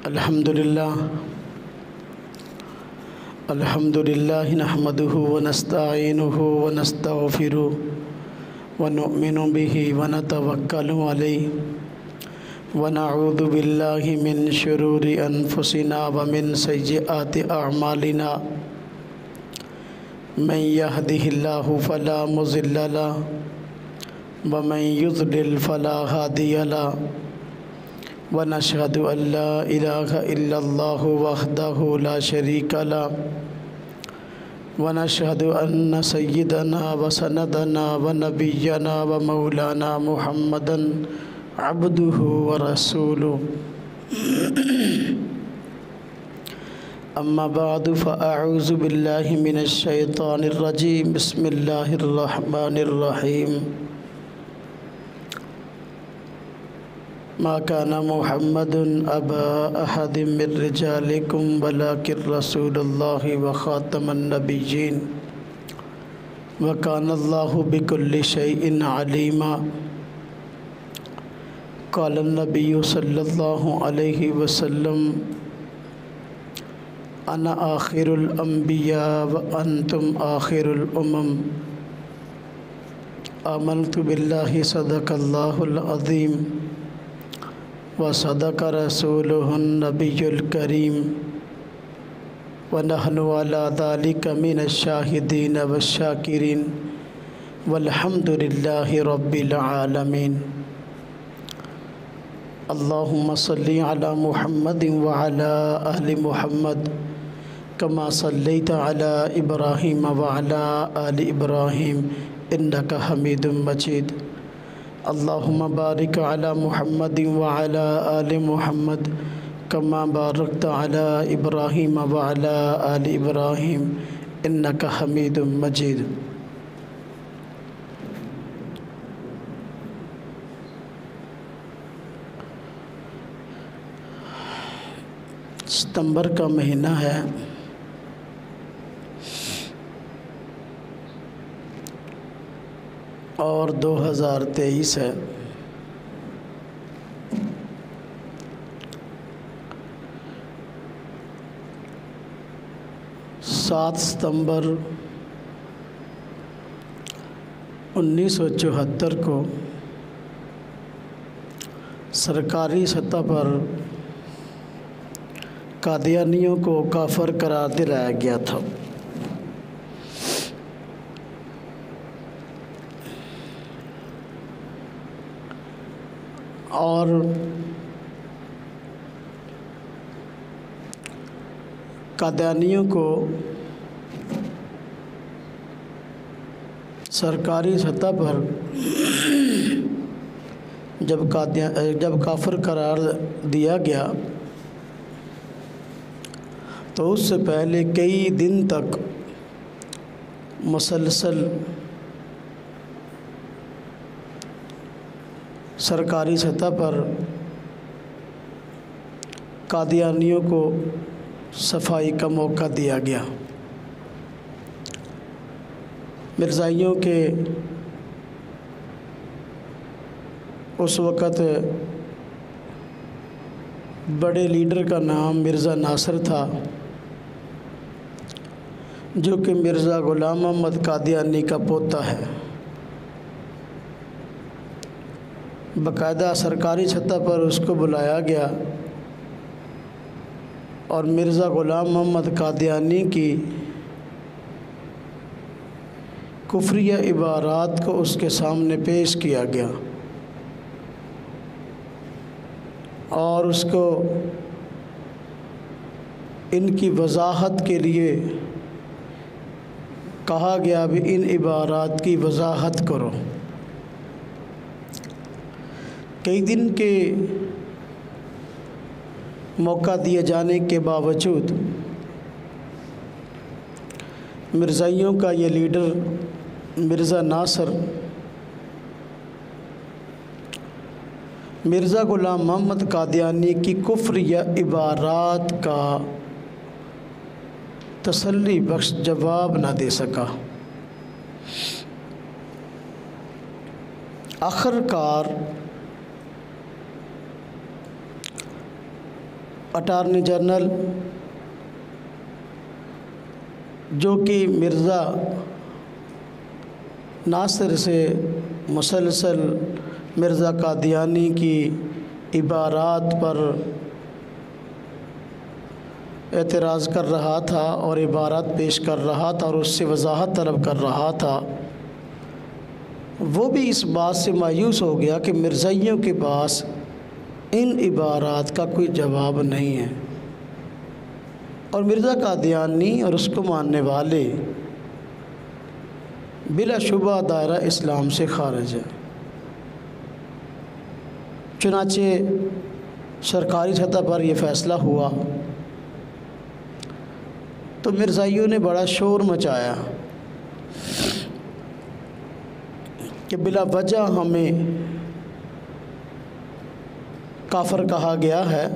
अल्हम्दुलिल्लाह नहमदुहु व नस्तईनुहु व नस्तगफिरुहु व नुमिनु बिही व नतवक्कलु अलैहि व नऊज़ु बिल्लाहि मिन शुरूरि अनफुसिना व मिन सय्यिआति अअमालिना मन यहदिहिल्लाहु फला मुज़िल्ल लहु व मन युज़लिल फला हादिय लहु व नशहदु अल्ला इलाहा इल्लल्लाहु वहदहु ला शरीका लहु व नशहदु अन्न सय्यिदना व सनदना व नबिय्यना व मौलाना मुहम्मदन अब्दुहु व रसूलुहु अम्मा बादु फ़अऊज़ु बिल्लाहि मिनश शैतानिर रजीम बिस्मिल्लाहिर रहमानिर रहीम मा काना मुहम्मदुन अबा अहदिम मिर रिजालिकुम वलाकिन रसूलुल्लाहि व खातमन नबिय्यीन व कानल्लाहु बिकुल्लि शैइन अलीमा क़ालन नबिय्यु सल्लल्लाहु अलैहि वसल्लम अना आखिरुल अंबिया व अंतुम आखिरुल उमम आमनतु बिल्लाहि सदक़ल्लाहुल अज़ीम व सदक़ रसूलुहुन नबियुल करीम व नहनु अला ज़ालिका मिनश शाहिदीन वश्शाकिरीन वल्हम्दुलिल्लाहि रब्बिल आलमीन। अल्लाहुम्मा सल्लि अला मुहम्मदिन व अला आलि मुहम्मद कमा सल्लैता अला इब्राहीम व अला आलि इब्राहीम इन्नका हमीदुम मजीद। अल्लाहुम्मा बारिक अला मुहम्मदिन व अला आलि मुहम्मद कमा बारकता अला इब्राहीम व अला आलि इब्राहीम इन्नका हमीदुम मजीद। सितंबर का महीना है और 2023 है। सात सितंबर 1974 को सरकारी सतह पर कादियानियों को काफिर करार दिलाया गया था। और कादियानियों को सरकारी सतह पर जब काफिर करार दिया गया तो उससे पहले कई दिन तक मुसलसल सरकारी सतह पर कादियानियों को सफाई का मौका दिया गया। मिर्ज़ाइयों के उस वक़्त बड़े लीडर का नाम मिर्ज़ा नासिर था, जो कि मिर्ज़ा ग़ुलाम अहमद कादियानी का पोता है। बाकायदा सरकारी सतह पर उसको बुलाया गया और मिर्ज़ा ग़ुलाम अहमद कादियानी की कुफ्रिया इबारात को उसके सामने पेश किया गया और उसको इनकी वजाहत के लिए कहा गया भी इन इबारात की वजाहत करो। कई दिन के मौका दिए जाने के बावजूद मिर्ज़ाइयों का ये लीडर मिर्ज़ा नासिर मिर्ज़ा ग़ुलाम मोहम्मद कादियानी की कुफ्र या इबारात का तसल्ली बख्श जवाब ना दे सका। आखिरकार अटॉर्नी जनरल जो कि मिर्ज़ा नासिर से मुसलसल मिर्ज़ा कादियानी की इबारात पर एतराज़ कर रहा था और इबारात पेश कर रहा था और उससे वजाहत तलब कर रहा था, वो भी इस बात से मायूस हो गया कि मिर्ज़ाइयों के पास इन इबारात का कोई जवाब नहीं है और मिर्ज़ा कादियानी और उसको मानने वाले बिलाशुबा दायरा इस्लाम से खारिज है। चुनाचे सरकारी सतह पर यह फ़ैसला हुआ तो मिर्ज़ाइयों ने बड़ा शोर मचाया कि बिला वजह हमें काफ़र कहा गया है,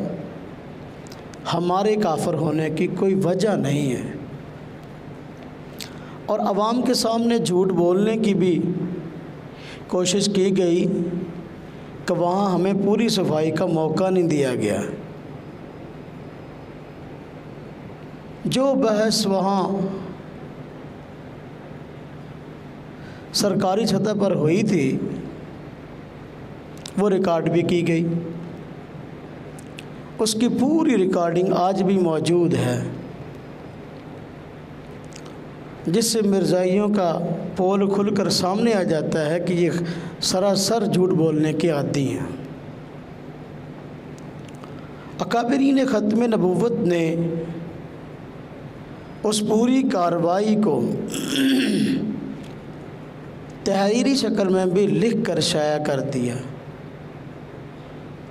हमारे काफ़र होने की कोई वजह नहीं है। और आवाम के सामने झूठ बोलने की भी कोशिश की गई कि वहाँ हमें पूरी सफाई का मौका नहीं दिया गया। जो बहस वहाँ सरकारी सतह पर हुई थी वो रिकॉर्ड भी की गई, उसकी पूरी रिकॉर्डिंग आज भी मौजूद है, जिससे मिर्ज़ाइयों का पोल खुलकर सामने आ जाता है कि ये सरासर झूठ बोलने के आदी हैं। अकाबिरीन ख़त्म नबूवत ने उस पूरी कार्रवाई को तहरीरी शक्ल में भी लिख कर शाया कर दिया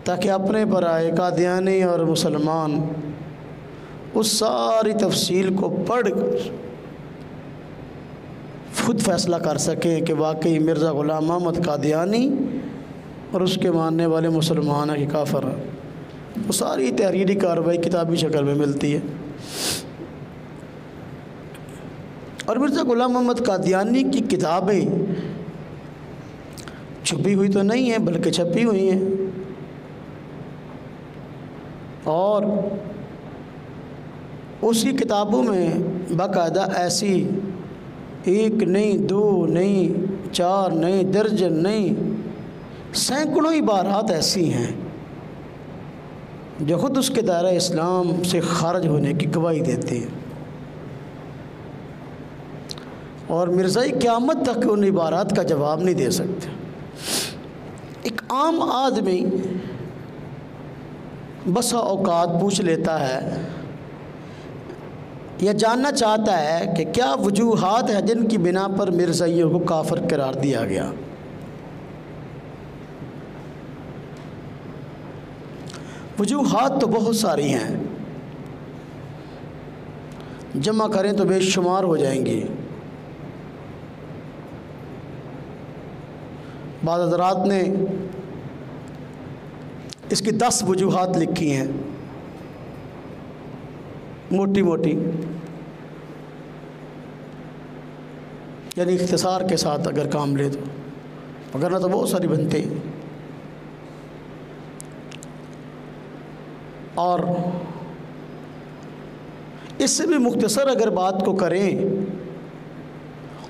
ताकि अपने पर आए कादियानी और मुसलमान उस सारी तफसील को पढ़ खुद फैसला कर सकें कि वाकई मिर्ज़ा ग़ुलाम मोहम्मद कादियानी और उसके मानने वाले मुसलमान हैं कि काफ़र हैं। वो सारी तहरीरी कार्रवाई किताबी शक्ल में मिलती है। और मिर्ज़ा ग़ुलाम मोहम्मद कादियानी की किताबें छुपी हुई तो नहीं हैं बल्कि छपी हुई हैं और उसकी किताबों में बाकायदा ऐसी एक नहीं, दो नहीं, चार नहीं, दर्जन नहीं, सैकड़ों इबारात ऐसी हैं जो ख़ुद उसके दायरा इस्लाम से खारिज होने की गवाही देती हैं। और मिर्ज़ाई क़यामत तक उन इबारात का जवाब नहीं दे सकते। एक आम आदमी बसा औकात पूछ लेता है या जानना चाहता है कि क्या वजूहात है जिनकी बिना पर मिर्ज़ाइयों को काफ़िर करार दिया गया। वजूहात तो बहुत सारी हैं, जमा करें तो बेशुमार हो जाएंगी। बाद हज़रात ने इसकी 10 वजूहात लिखी हैं मोटी मोटी, यानी इख्तिसार के साथ अगर काम ले तो, अगर ना तो बहुत सारी बनती हैं। और इससे भी मुख्तसर अगर बात को करें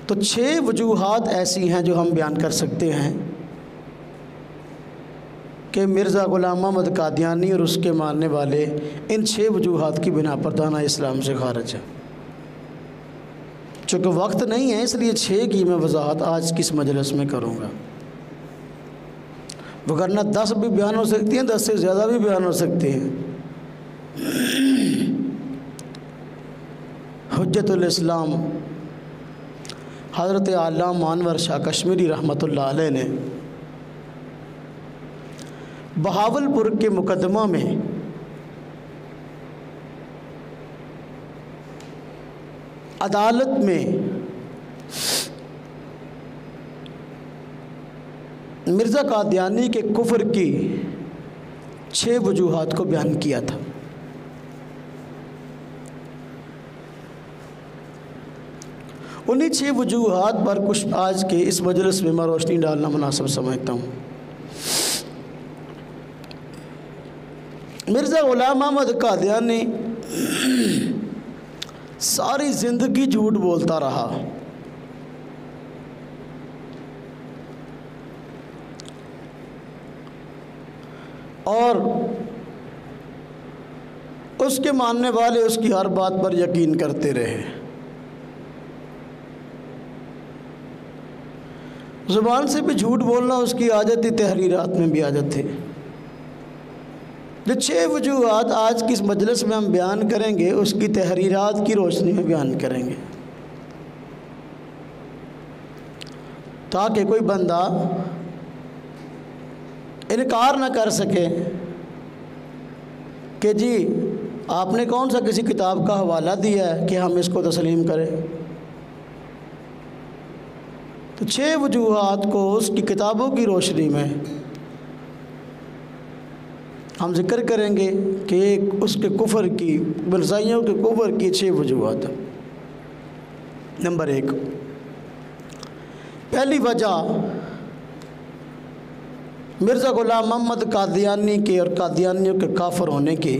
तो 6 वजूहात ऐसी हैं जो हम बयान कर सकते हैं कि मिर्ज़ा ग़ुलाम मोहम्मद कादियानी और उसके मानने वाले इन 6 वजूहात की बिना पर दाना इस्लाम से खारिज है। चूँकि वक्त नहीं है इसलिए 6 की मैं वजाहत आज किस मजलिस में करूँगा, वरना 10 भी बयान हो सकती हैं, 10 से ज़्यादा भी बयान हो सकते हैं। हुज्जतुल इस्लाम हज़रत अल्लामा अनवर शाह कश्मीरी रहमतुल्लाह अलैह ने बहावलपुर के मुकदमा में अदालत में मिर्ज़ा कादियानी के कुफ्र की 6 वजूहात को बयान किया था। उन्हीं 6 वजूहात पर कुछ आज के इस मजलिस में मैं रोशनी डालना मुनासिब समझता हूँ। मिर्ज़ा ग़ुलाम अहमद कादियानी सारी ज़िंदगी झूठ बोलता रहा। और उसके मानने वाले उसकी हर बात पर यकीन करते रहे। ज़ुबान से भी झूठ बोलना उसकी आदत थी, तहरीरात में भी आदत थी। जो 6 वजूहात आज की इस मजलिस में हम बयान करेंगे उसकी तहरीरात की रोशनी में बयान करेंगे, ताकि कोई बंदा इनकार ना कर सके कि जी आपने कौन सा किसी किताब का हवाला दिया है कि हम इसको तस्लीम करें। तो 6 वजूहात को उसकी किताबों की रोशनी में हम जिक्र करेंगे कि एक उसके कुफर की, मिर्ज़ाइयों के कुफर की 6 वजूहात। नंबर 1, पहली वजह मिर्ज़ा ग़ुलाम अहमद कादियानी के और कादियानियों के काफिर होने की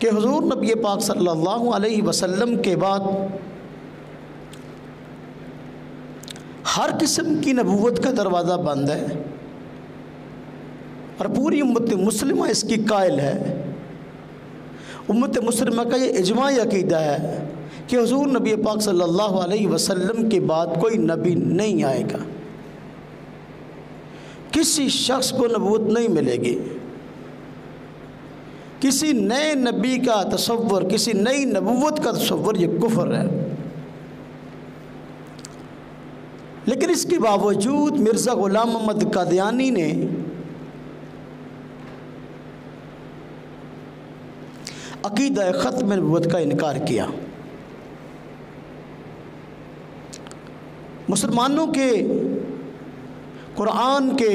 कि हुज़ूर नबी पाक सल्लल्लाहु अलैहि वसल्लम के बाद हर किस्म की नबूवत का दरवाज़ा बंद है और पूरी उम्मत मुस्लिमा इसकी कायल है। उम्मत मुस्लिमा का ये इजमाई अक़ीदा है कि हुज़ूर नबी पाक सल्लल्लाहु अलैहि वसल्लम के बाद कोई नबी नहीं आएगा, किसी शख्स को नबूवत नहीं मिलेगी। किसी नए नबी का तसव्वुर, किसी नई नबूवत का तसव्वुर ये कुफ्र है। लेकिन इसके बावजूद मिर्ज़ा ग़ुलाम अहमद कादियानी ने अक़ीदा ख़त्म नबूवत का इनकार किया। मुसलमानों के कुरान के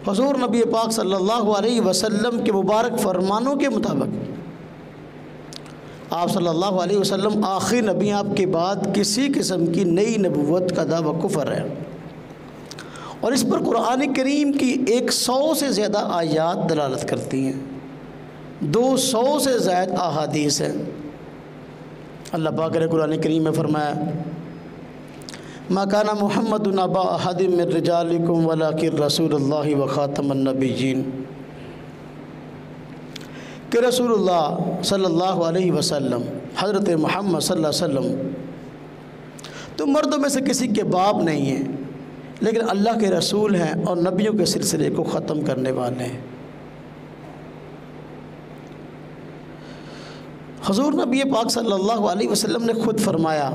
हुज़ूर नबी पाक सल्लल्लाहु अलैहि वसल्लम के मुबारक फरमानों के मुताबिक आप सल्लल्लाहु अलैहि वसल्लम आखिरी नबी, आपके बाद किसी किस्म की नई नबूवत का दावा कुफ्र है। और इस पर कुरान करीम की 100 से ज़्यादा आयात दलालत करती हैं, 200 से ज़्यादा अहादीस हैं। अल्लाह पाक ने कुरान करीम में फरमाया, मा काना मुहम्मदुन अबा अहदिम मिन रिजालिकुम वलाकिन रसूलुल्लाहि व खातमुन नबिय्यीन, कि रसूलुल्लाह सल्लल्लाहु अलैहि वसल्लम, हज़रत मोहम्मद सल्लल्लाहु अलैहि वसल्लम तुम मर्दों में से किसी के बाप नहीं हैं, लेकिन अल्लाह के रसूल हैं और नबियों के सिलसिले को ख़त्म करने वाले हैं। हुज़ूर नबी पाक सल्लल्लाहु अलैहि वसल्लम ने ख़ुद फरमाया,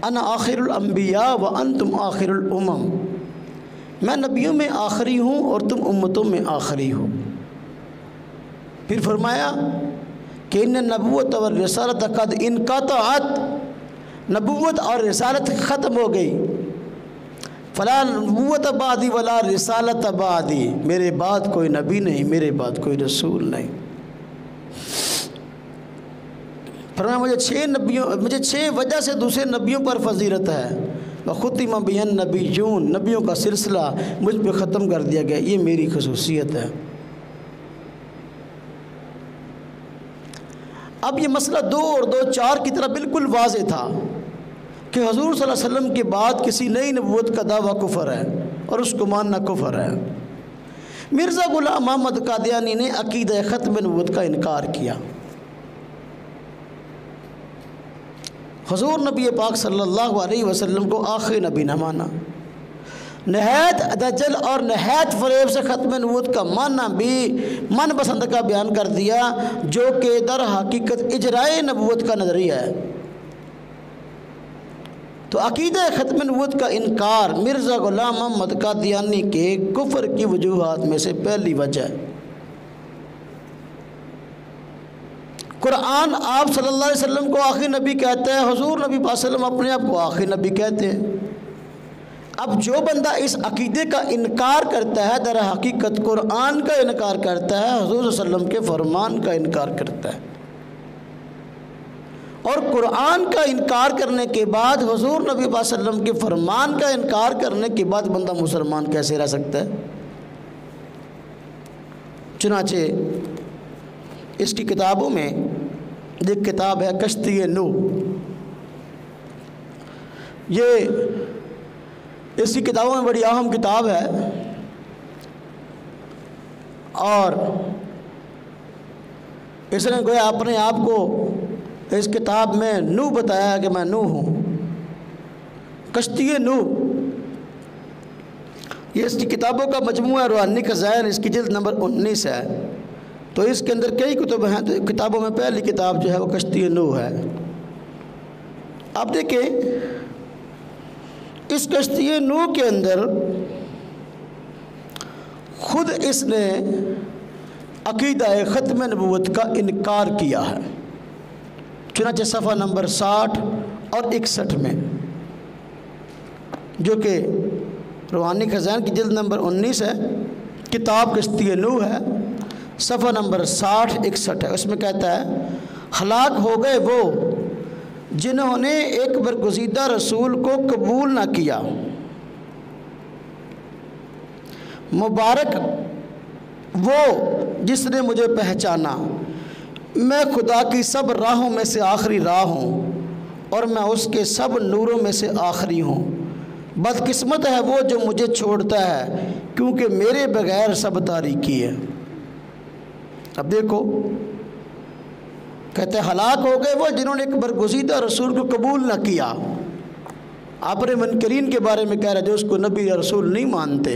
अना आखिरुल अंबिया व अंतुम आखिरुल उमम, मैं नबियों में आखिरी हूँ और तुम उम्मतों में आखिरी हो। फिर फरमाया कि इन नबूवत और रिसालत कद इनक़तअत, नबूवत और रिसालत ख़त्म हो गई। फ़ला नबूवत बादी वला रिसालत बादी, मेरे बाद कोई नबी नहीं, मेरे बाद कोई रसूल नहीं। फरमाया मुझे 6 वजह से दूसरे नबियों पर फजीलत है। वख़ुतिम बिहन नबिय्यून, नबियों का सिलसिला मुझ पर ख़त्म कर दिया गया, ये मेरी खसूसियत है। अब ये मसला 2 और 2 4 की तरह बिल्कुल वाज़े था कि हुज़ूर सल्लल्लाहु अलैहि वसल्लम के बाद किसी नई नबूवत का दावा कुफ्र है और उसको मानना कुफ्र है। मिर्ज़ा ग़ुलाम अहमद कादियानी ने अक़ीदा ख़त्म नबूवत का इनकार किया। हुज़ूर नबी पाक सल्लल्लाहु अलैहि वसल्लम को आखिरी नबी न माना, नहायत दजल और नहायत फ़रेब से ख़त्म नबूवत का मानना भी मन पसंद का बयान कर दिया, जो कि दर हकीकत इजराए नबूवत का नज़रिया है। तो अक़ीदा ख़त्म नबूवत का इनकार मिर्ज़ा ग़ुलाम अहमद कादियानी के कुफ्र की वजूहात में से पहली वजह है। कुरान आप सल्लल्लाहु अलैहि वसल्लम को आखिरी नबी कहते हैं, हुज़ूर नबी पाक सल्लल्लाहु अलैहि वसल्लम अपने आप को आखिरी नबी कहते हैं। अब जो बंदा इस अक़ीदे का इनकार करता है, दर हकीकत कुरान का इनकार करता है, हुज़ूर सल्लल्लाहु अलैहि वसल्लम के फरमान का इनकार करता है। और कुरान का इनकार करने के बाद, हुजूर नबी पाक सल्लल्लाहु अलैहि वसल्लम के फरमान का इनकार करने के बाद बंदा मुसलमान कैसे रह सकता है? चुनाचे इसकी किताबों में एक किताब है कश्ती नूह। ये इसकी किताबों में बड़ी अहम किताब है और इसने गोया अपने आप को इस किताब में नूह बताया कि मैं नूह हूँ, कश्ती नूह। ये इसकी किताबों का मजमूआ रूहानी खज़ाइन, इसकी जिल्द नंबर 19 है। तो इसके अंदर कई कुतुब हैं, तो किताबों में पहली किताब जो है वो कश्ती नूह है। आप देखें इस कश्ती नूह के अंदर खुद इसने अकीदा ख़त्म नबूवत का इनकार किया है। चुनांचे सफ़ा नंबर 60 और 61 में, जो कि रूहानी खज़ाइन की जिल्द नंबर 19 है, किताब कश्ती नूह है, सफ़ा नंबर 60-61 है। उसमें कहता है, हलाक हो गए वो जिन्होंने एक बरगुज़ीदा रसूल को कबूल ना किया, मुबारक वो जिसने मुझे पहचाना। मैं खुदा की सब राहों में से आखिरी राह हूँ और मैं उसके सब नूरों में से आखिरी हूँ। बदकिस्मत है वो जो मुझे छोड़ता है, क्योंकि मेरे बगैर सब तारीकी है। अब देखो, कहते हैं हलाक हो गए वो जिन्होंने एक बरगुज़ीदा रसूल को कबूल न किया। अपने मुनकरीन के बारे में कह रहे जो उसको नबी या रसूल नहीं मानते।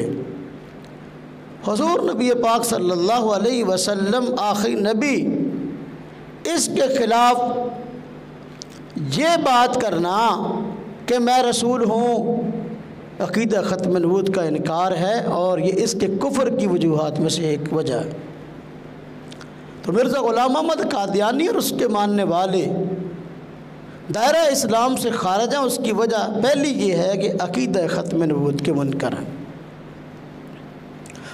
हुज़ूर नबी पाक सल्लल्लाहु अलैहि वसल्लम आखिरी नबी, इसके ख़िलाफ़ ये बात करना कि मैं रसूल हूँ, अक़ीदा ख़त्म नबूवत का इनकार है और ये इसके कुफ्र की वजूहात में से एक वजह है। तो मिर्ज़ा ग़ुलाम अहमद कादियानी और उसके मानने वाले दायरा इस्लाम से खारिज हैं। उसकी वजह पहली ये है कि अक़ीदा ख़त्म नबूवत के मुनकर हैं।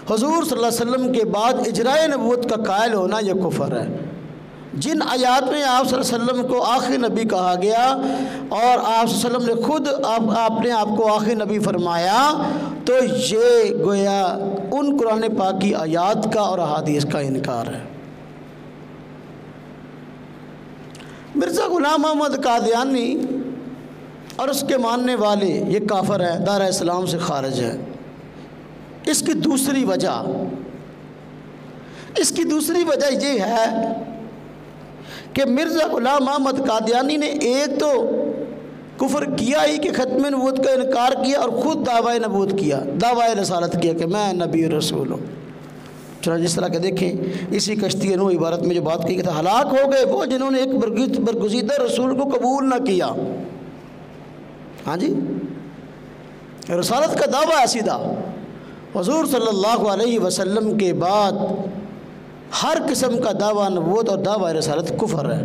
हुज़ूर सल्लल्लाहु अलैहि वसल्लम के बाद इजराए नबूवत का कायल होना यह कुफ्र है। जिन आयात में आप सल्लल्लाहु अलैहि वसल्लम को आखिरी नबी कहा गया और आप सल्लल्लाहु अलैहि वसल्लम ने खुद आपने आपको आखिरी नबी फरमाया, तो ये गोया उन कुरान पाक की आयात का और अहादीस का इनकार है। मिर्ज़ा ग़ुलाम अहमद कादियानी और उसके मानने वाले ये काफिर है, दायरा इस्लाम से खारिज है। इसकी दूसरी वजह ये है कि मिर्ज़ा ग़ुलाम अहमद कादियानी ने एक तो कुफ्र किया ही कि ख़त्म नबूवत का इनकार किया और ख़ुद दावा नबूवत किया, दावा रसालत किया कि मैं नबी रसूल हूँ। चलो जिस तरह के देखें इसी कश्ती नूह इबारत में जो बात की था, हलाक हो गए वो जिन्होंने एक बरगुज़ीदा रसूल को कबूल ना किया। हाँ जी, रसालत का दावा है सीधा। हुज़ूर सल्लल्लाहु अलैहि वसल्लम के बाद हर किस्म का दावा नबूवत और दावा रसालत कुफ्र है।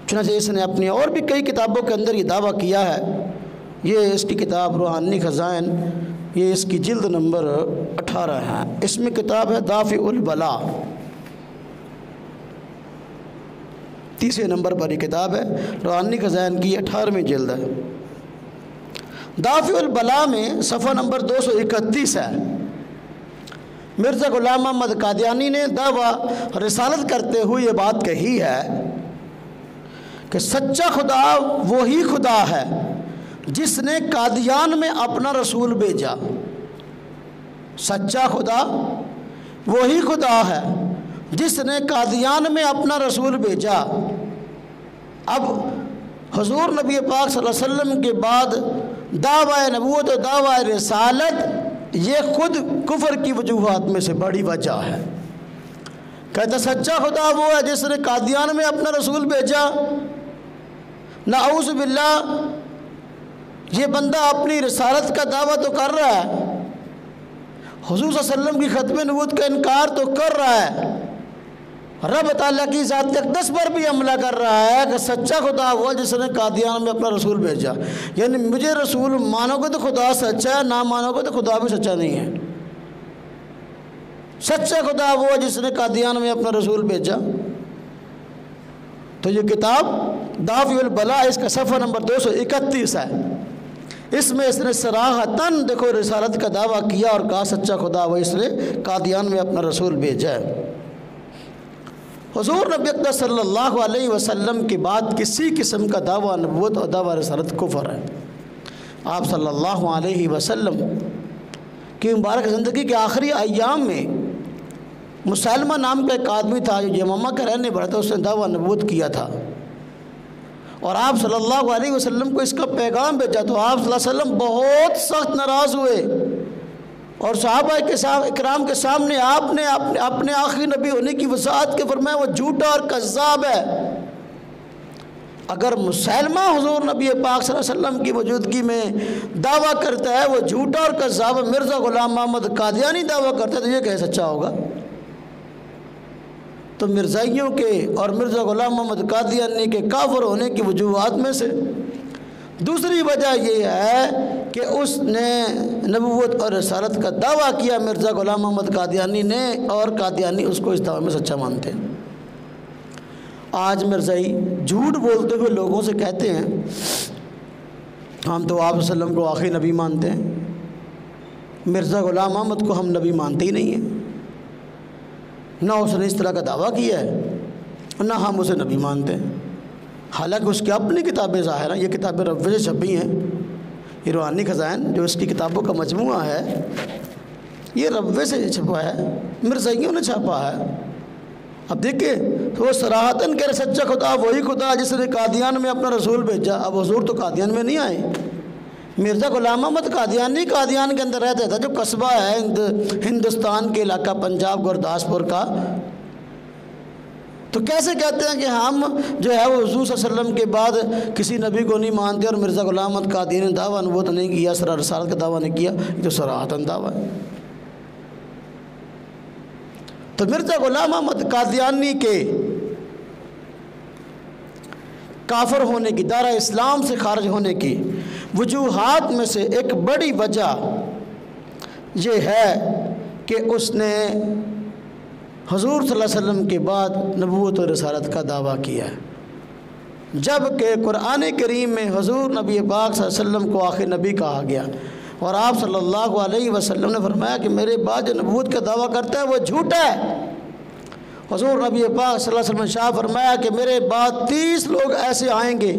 चुनांचे इसने अपनी और भी कई किताबों के अंदर ये दावा किया है। ये इसकी किताब रूहानी खज़ाइन, ये इसकी जिल्द नंबर 18 है। इसमें किताब है दाफ़िउल बला, तीसरे नंबर पर ये किताब है, रूहानी खज़ाइन की 18वीं जिल्द है। दाफ़िउल बला में सफ़ा नंबर 231 है। मिर्ज़ा ग़ुलाम अहमद कादियानी ने दावा रिसालत करते हुए ये बात कही है कि सच्चा खुदा वही खुदा है जिसने कादियान में अपना रसूल भेजा। सच्चा खुदा वही खुदा है जिसने कादियान में अपना रसूल भेजा। अब हुज़ूर नबी पाक सल्लल्लाहु अलैहि वसल्लम के बाद दावा नबूवत और दावा रिसालत ये खुद कुफ्र की वजूहात में से बड़ी वजह है। कहता सच्चा खुदा वो है जिसने कादियान में अपना रसूल भेजा। नाऊज़ बिल्लाह, ये बंदा अपनी रिसालत का दावा तो कर रहा है, हुज़ूर सल्लल्लाहु अलैहि वसल्लम की ख़त्म नबूवत का इनकार तो कर रहा है, रब ताला की ज़ात अक़दस पर भी हमला कर रहा है कि सच्चा खुदा हुआ जिसने कादियान में अपना रसूल भेजा। यानी मुझे रसूल मानोगे तो खुदा सच्चा है, ना मानोगे तो खुदा भी सच्चा नहीं है। सच्चा खुदा हुआ जिसने कादियान में अपना रसूल भेजा। तो ये किताब दाफ़िउल बला, इसका सफ़ा नंबर 231 है। इसमें इसने सराहतन देखो रिसालत का दावा किया और कहा सच्चा खुदा वही इसने कादियान में अपना रसूल भेजा है। हुज़ूर नबी अकरम सल्लल्लाहु अलैहि वसल्लम के बाद किसी किस्म का दावा नबूवत और दावा रिसालत कुफ़र है। आप सल्लल्लाहु अलैहि वसल्लम की मुबारक ज़िंदगी के आखिरी अय्याम में मुसलमा नाम का एक आदमी था जो यमामा का रहने वाला था, उसने दावा नबूवत किया था और आप सल्लल्लाहु अलैहि वसल्लम को इसका पैगाम भेजा। तो आप सल्लल्लाहु अलैहि वसल्लम बहुत सख्त नाराज़ हुए और सहाबा के इकराम के सामने आपने अपने आखिरी नबी होने की वसाअत के फरमाया वो झूठा और कज़्ज़ाब है। अगर मुसलमा हुज़ूर नबी पाक सल्लल्लाहु अलैहि वसल्लम की मौजूदगी में दावा करता है वो झूठा और कज़्ज़ाब, मिर्ज़ा ग़ुलाम मोहम्मद कादियानी दावा करता है तो ये कैसे सच्चा होगा? तो मिर्ज़ाइयों के और मिर्ज़ा ग़ुलाम मोहम्मद कादियानी के काफ़िर होने की वजूहात में से दूसरी वजह यह है कि उसने नबूवत और रिसालत का दावा किया मिर्ज़ा ग़ुलाम मोहम्मद कादियानी ने, और कादियानी उसको इस दावे में सच्चा मानते हैं। आज मिर्ज़ाई झूठ बोलते हुए लोगों से कहते हैं हम तो आप वसल्लम को आखिरी नबी मानते हैं, मिर्ज़ा ग़ुलाम मोहम्मद को हम नबी मानते ही नहीं हैं, ना उसने इस तरह का दावा किया है ना हम उसे नबी मानते हैं। हालांकि उसकी अपनी किताबें ज़ाहिर हैं, ये किताबें रव्वे से छपी हैं। ये रूहानी ख़ज़ाइन जो इसकी किताबों का मजमूआ है ये रव्वे से छपा है, मिर्ज़ाइयों ने छापा है। अब देखिए तो वो सराहतन कह रहे सच्चा खुदा वही खुदा जिसने कादियान में अपना रसूल भेजा। अब हुज़ूर तो कादियान में नहीं आए, मिर्ज़ा ग़ुलाम मोहम्मद कादियानी कादियान के अंदर रहता था, जो कस्बा है हिंदुस्तान के इलाका पंजाब गुरदासपुर का। तो कैसे कहते हैं कि हम जो है वो हुज़ूर सल्लल्लाहु अलैहि वसल्लम के बाद किसी नबी को नहीं मानते और मिर्ज़ा ग़ुलाम मोहम्मद कादियानी ने दावा नबूवत नहीं किया, रिसालत का दावा नहीं किया, ये तो सराहतन दावा है। तो मिर्ज़ा ग़ुलाम मोहम्मद कादियानी के काफिर होने की, दायरा इस्लाम से खारिज होने की वजूहात में से एक बड़ी वजह ये है कि उसने हुज़ूर सल्लल्लाहु अलैहि वसल्लम के बाद नबूवत और रिसालत का दावा किया है, जबकि कुरान करीम में हुज़ूर नबी पाक सल्लल्लाहु अलैहि वसल्लम को आखिर नबी कहा गया और आप सल्लल्लाहु अलैहि वसल्लम ने फरमाया कि मेरे बाद जो नबूवत का दावा करता है वो झूठा है। हुज़ूर नबी पाक सल्लल्लाहु अलैहि वसल्लम ने शाह फरमाया कि मेरे बाद 30 लोग ऐसे आएंगे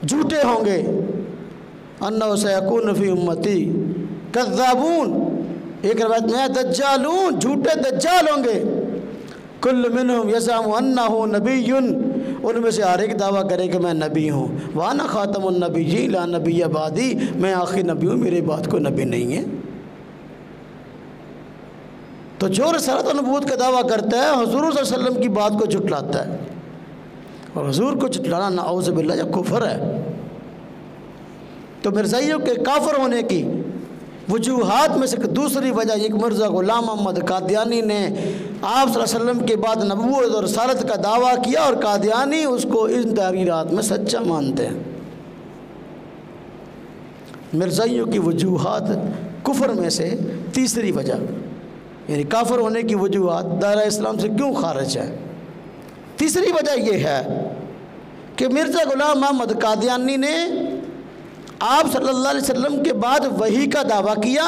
झूठे होंगे, अन्ना सयकून फ़ी उम्मती कज़्ज़ाबून, एक रवायत में दज्जालून, झूठे दज्जाल होंगे, कुल्लु मिनहुम यज़अमु अन्नहु नबिय्युन, उनमें से हर एक दावा करे कि मैं नबी हूँ, व अना ख़ातमुन नबिय्यीन ला नबिय्य बादी, मैं आखिरी नबी हूँ, मेरे बाद कोई नबी नहीं है। तो जो रिसालत और नबूवत का दावा करता है हुज़ूर सल्लल्लाहु अलैहि वसल्लम की बात को झुटलाता है, और हुज़ूर को झुटलाना नाऊज़ बिल्लाह या कुफ़र है। तो मिर्ज़ाइयों के काफिर होने की वजूहात में से दूसरी वजह एक मिर्ज़ा ग़ुलाम मोहम्मद कादियानी ने आप सल्लल्लाहु अलैहि वसल्लम के बाद नबूवत और रिसालत का दावा किया और कादियानी उसको इन तहरीरात में सच्चा मानते हैं। मिर्ज़ाइयों की वजूहात कुफ़र में से तीसरी वजह, यानी काफिर होने की वजूहात दायरा इस्लाम से क्यों खारिज है। तीसरी वजह यह है कि मिर्ज़ा ग़ुलाम मोहम्मद कादियानी ने आप सल्लल्लाहु अलैहि वसल्लम के बाद वही का दावा किया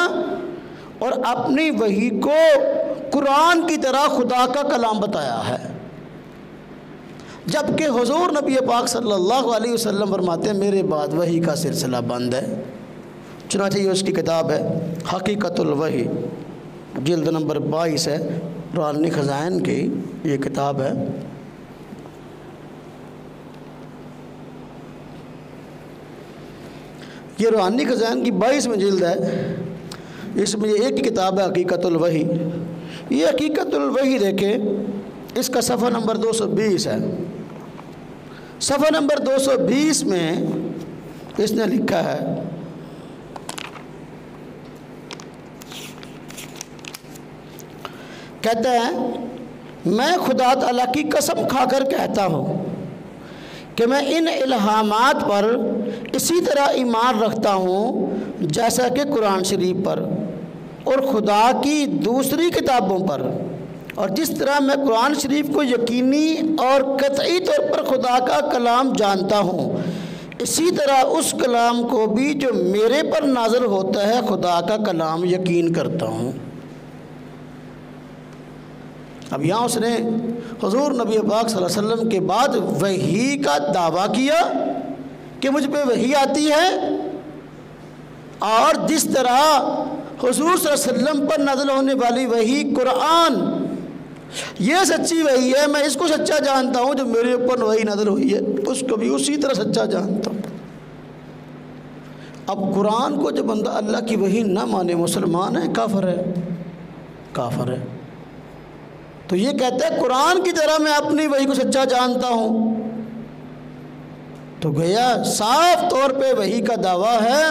और अपनी वही को कुरान की तरह खुदा का कलाम बताया है, जबकि हुज़ूर नबी पाक सल्लल्लाहु अलैहि वसल्लम फरमाते हैं मेरे बाद वही का सिलसिला बंद है। चुनांचे ये उसकी किताब है हकीकतुल वही, जिल्द नंबर 22 है, रूहानी ख़ज़ाइन की ये किताब है। ये रूहानी ख़ज़ाइन की 22 में जिल्द है। इसमें ये एक किताब है हकीकतुल वही। ये हकीकतुल वही देखें, इसका सफ़ा नंबर 220 है। सफ़ा नंबर 220 में इसने लिखा है, कहता है मैं खुदा तआला की कसम खाकर कहता हूँ कि मैं इन इल्हामात पर इसी तरह ईमान रखता हूँ जैसा कि कुरान शरीफ पर और खुदा की दूसरी किताबों पर और जिस तरह मैं कुरान शरीफ को यकीनी और कतई तौर पर खुदा का कलाम जानता हूँ, इसी तरह उस कलाम को भी जो मेरे पर नाज़िल होता है खुदा का कलाम यकीन करता हूँ। अब यहाँ उसने हुज़ूर नबी पाक सल्लल्लाहु अलैहि वसल्लम के बाद वही का दावा किया कि मुझ पे वही आती है, और जिस तरह हुज़ूर सल्लल्लाहु अलैहि वसल्लम पर नाज़िल होने वाली वही कुरान, ये सच्ची वही है, मैं इसको सच्चा जानता हूँ। जो मेरे ऊपर वही नाज़िल हुई है उसको भी उसी तरह सच्चा जानता हूँ। अब कुरान को जब बंदा अल्लाह की वही ना माने, मुसलमान है, काफिर है, काफिर है। तो ये कहता है कुरान की तरह मैं अपनी वही को सच्चा जानता हूँ, तो गया साफ तौर पे वही का दावा है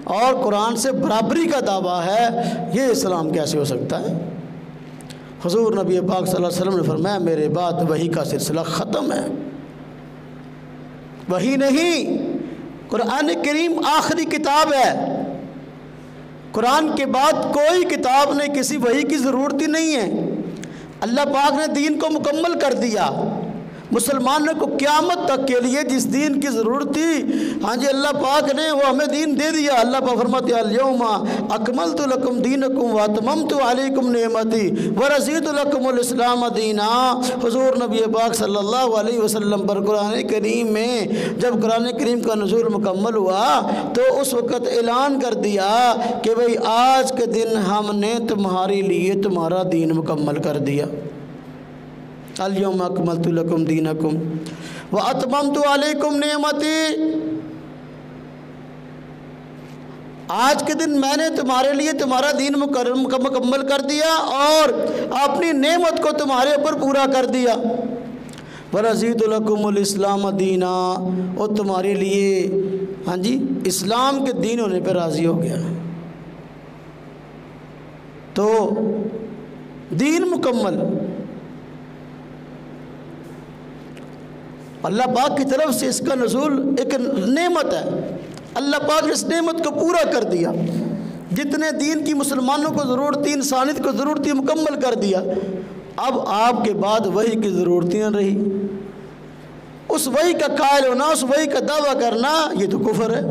और कुरान से बराबरी का दावा है। ये इस्लाम कैसे हो सकता है? हुज़ूर नबी पाक सल्लल्लाहु अलैहि वसल्लम ने फरमाया मेरे बाद वही का सिलसिला ख़त्म है। वही नहीं, कुरान करीम आखिरी किताब है। कुरान के बाद कोई किताब नहीं, किसी वही की ज़रूरत ही नहीं है। अल्लाह पाक ने दीन को मुकम्मल कर दिया। मुसलमानों को क़यामत तक के लिए जिस दीन की ज़रूरत थी, हाँ जी, अल्लाह पाक ने वो हमें दीन दे दिया। अल्लाह पाक फरमाते हैं अल-यौमा अकमलतु लकुम दीनकुम व अतममतु अलैकुम निअमती व रज़ीतु लकुमुल इस्लाम दीना। हुज़ूर नबी पाक सल्लल्लाहु अलैहि वसल्लम पर कुरान करीम में जब कुरान करीम का नुज़ूल मुकम्मल हुआ तो उस वक़्त ऐलान कर दिया कि भाई आज के दिन हमने तुम्हारे लिए तुम्हारा दीन मुकम्मल कर दिया। अल-यौमा अकमलतु लकुम दीनकुम व अतममतु अलैकुम निअमती, आज के दिन मैंने तुम्हारे लिए तुम्हारा दीन मुकम्मल कर दिया और अपनी नेमत को तुम्हारे ऊपर पूरा कर दिया। व रज़ीतु लकुमुल इस्लाम दीना, और तुम्हारे लिए, हाँ जी, इस्लाम के दीन होने पर राज़ी हो गया। तो दीन मुकम्मल अल्लाह पाक की तरफ से इसका नुज़ूल एक नेमत है। अल्लाह पाक ने इस नेमत को पूरा कर दिया। जितने दीन की मुसलमानों को ज़रूरत थी, इंसानियत को ज़रूरत थी, मुकम्मल कर दिया। अब आपके बाद वही की ज़रूरत नहीं रही। उस वही का कायल होना, उस वही का दावा करना, ये तो कुफ्र है।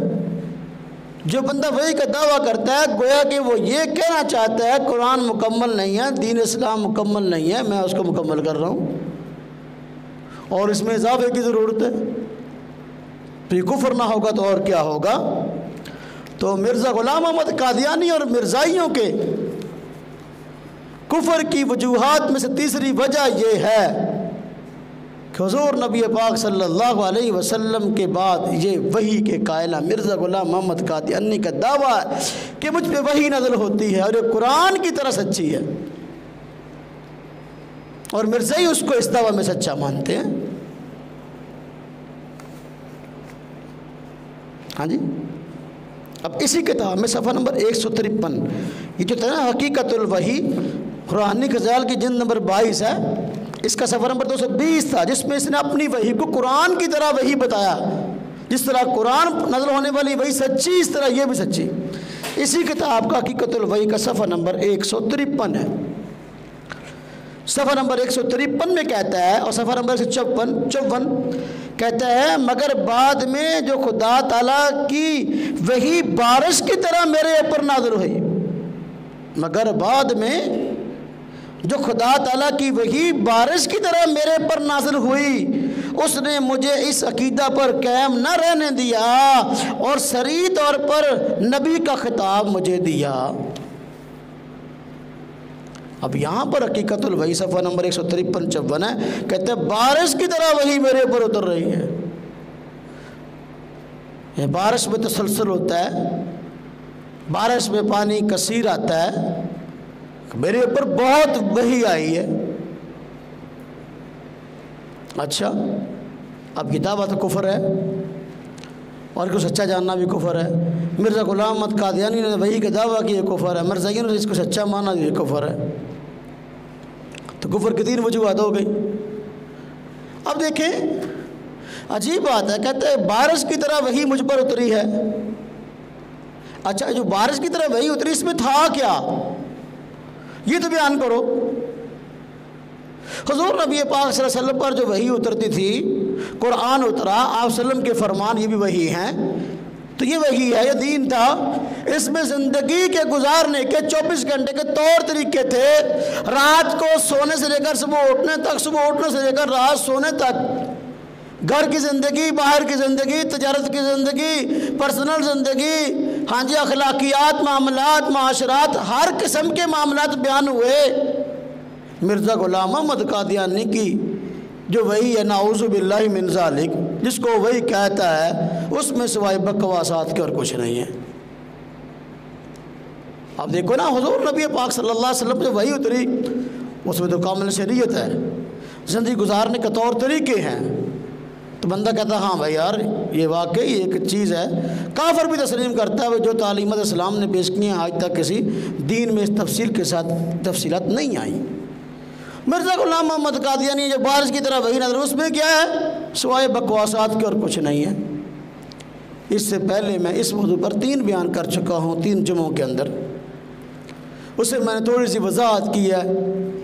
जो बंदा वही का दावा करता है गोया कि वो ये कहना चाहता है कुरान मुकम्मल नहीं है, दीन इस्लाम मुकम्मल नहीं है, मैं उसको मुकम्मल कर रहा हूँ और इसमें इजाफे की ज़रूरत है। तो ये कुफ्र ना होगा तो और क्या होगा? तो मिर्ज़ा ग़ुलाम अहमद कादियानी और मिर्ज़ाइयों के कुफ्र की वजूहात में से तीसरी वजह यह है कि हुज़ूर नबी पाक सल्लल्लाहु अलैहि वसल्लम के बाद ये वही के कायला मिर्ज़ा ग़ुलाम अहमद कादियानी का दावा है कि मुझ पे वही नाज़िल होती है और ये कुरान की तरह सच्ची है, और मिर्ज़ाई उसको इस दावा में सच्चा मानते हैं। हाँ जी, अब इसी किताब में सफ़ा नंबर 153, ये जो था ना हकीकतुल वही, कुरानी ग़ज़ाल की जिल्द नंबर 22 है, इसका सफ़ा नंबर 220 था, जिसमें इसने अपनी वही को कुरान की तरह वही बताया। जिस तरह कुरान नाज़िल होने वाली वही सच्ची, इस तरह ये भी सच्ची। इसी किताब का हकीकतुल वही का सफ़ा नंबर 153 है। सफ़ा नंबर 153 में कहता है और सफ़ा नंबर 154 कहता है, मगर बाद में जो खुदा ताला की वही बारिश की तरह मेरे ऊपर नाज़िल हुई, मगर बाद में जो खुदा ताला की वही बारिश की तरह मेरे पर नाज़िल हुई, उसने मुझे इस अकीदा पर कायम न रहने दिया और सरी तौर पर नबी का खिताब मुझे दिया। अब यहाँ पर हकीकतुल वही सफ़ा नंबर 153-54 है, कहते हैं बारिश की तरह वही मेरे ऊपर उतर रही है। ये बारिश में तसलसल होता है, बारिश में पानी कसीर आता है, मेरे ऊपर बहुत वही आई है। अच्छा, अब ये दावा तो कुफ्र है और इसको सच्चा जानना भी कुफ्र है। मिर्ज़ा ग़ुलाम अहमद कादियानी ने वही का दावा किया, कुफ्र है। मिर्ज़ाइयों ने इसको सच्चा माना, ये कुफ्र है। तो कुफ्र की 3 वजूहात हो गई। अब देखें अजीब बात है, कहते हैं बारिश की तरह वही मुझ पर उतरी है। अच्छा, जो बारिश की तरह वही उतरी, इसमें था क्या, ये तो बयान करो। हुजूर नबी पाक सल्लल्लाहु अलैहि वसल्लम पर जो वही उतरती थी, कुरान उतरा, आप सल्लम के फरमान ये भी वही हैं, तो ये वही है, ये दीन था। इसमें ज़िंदगी के गुजारने के 24 घंटे के तौर तरीके थे। रात को सोने से लेकर सुबह उठने तक, सुबह उठने से लेकर रात सोने तक, घर की ज़िंदगी, बाहर की ज़िंदगी, तजारत की ज़िंदगी, पर्सनल ज़िंदगी, हाँ जी, अखलाकियात, मामलात, माशरात, हर किस्म के मामलात बयान हुए। मिर्ज़ा ग़ुलाम अहमद कादियानी की जो वही है, नाऊज़ु बिल्लाहि मिन ज़ालिक, जिसको वही कहता है, उसमें सिवाय बकवासात के और कुछ नहीं है। आप देखो ना, हुज़ूर नबी पाक सल्लल्लाहु अलैहि वसल्लम जो वही उतरी, उसमें तो कामिल शरीयत है, ज़िंदगी गुजारने के तौर तरीके हैं। तो बंदा कहता है हाँ भाई यार, ये वाकई एक चीज़ है। काफिर भी तस्लीम करता है जो तालीमत इस्लाम ने पेश की हैं, आज तक किसी दीन में इस तफसील के साथ तफसीलात नहीं आई। मिर्ज़ा ग़ुलाम अहमद कादियानी जो बारिश की तरह वही नजर, उसमें क्या है, सिवाय बकवासात के और कुछ नहीं है। इससे पहले मैं इस मौजू पर 3 बयान कर चुका हूँ 3 जुमों के अंदर, उसे मैंने थोड़ी सी वजाहत की है।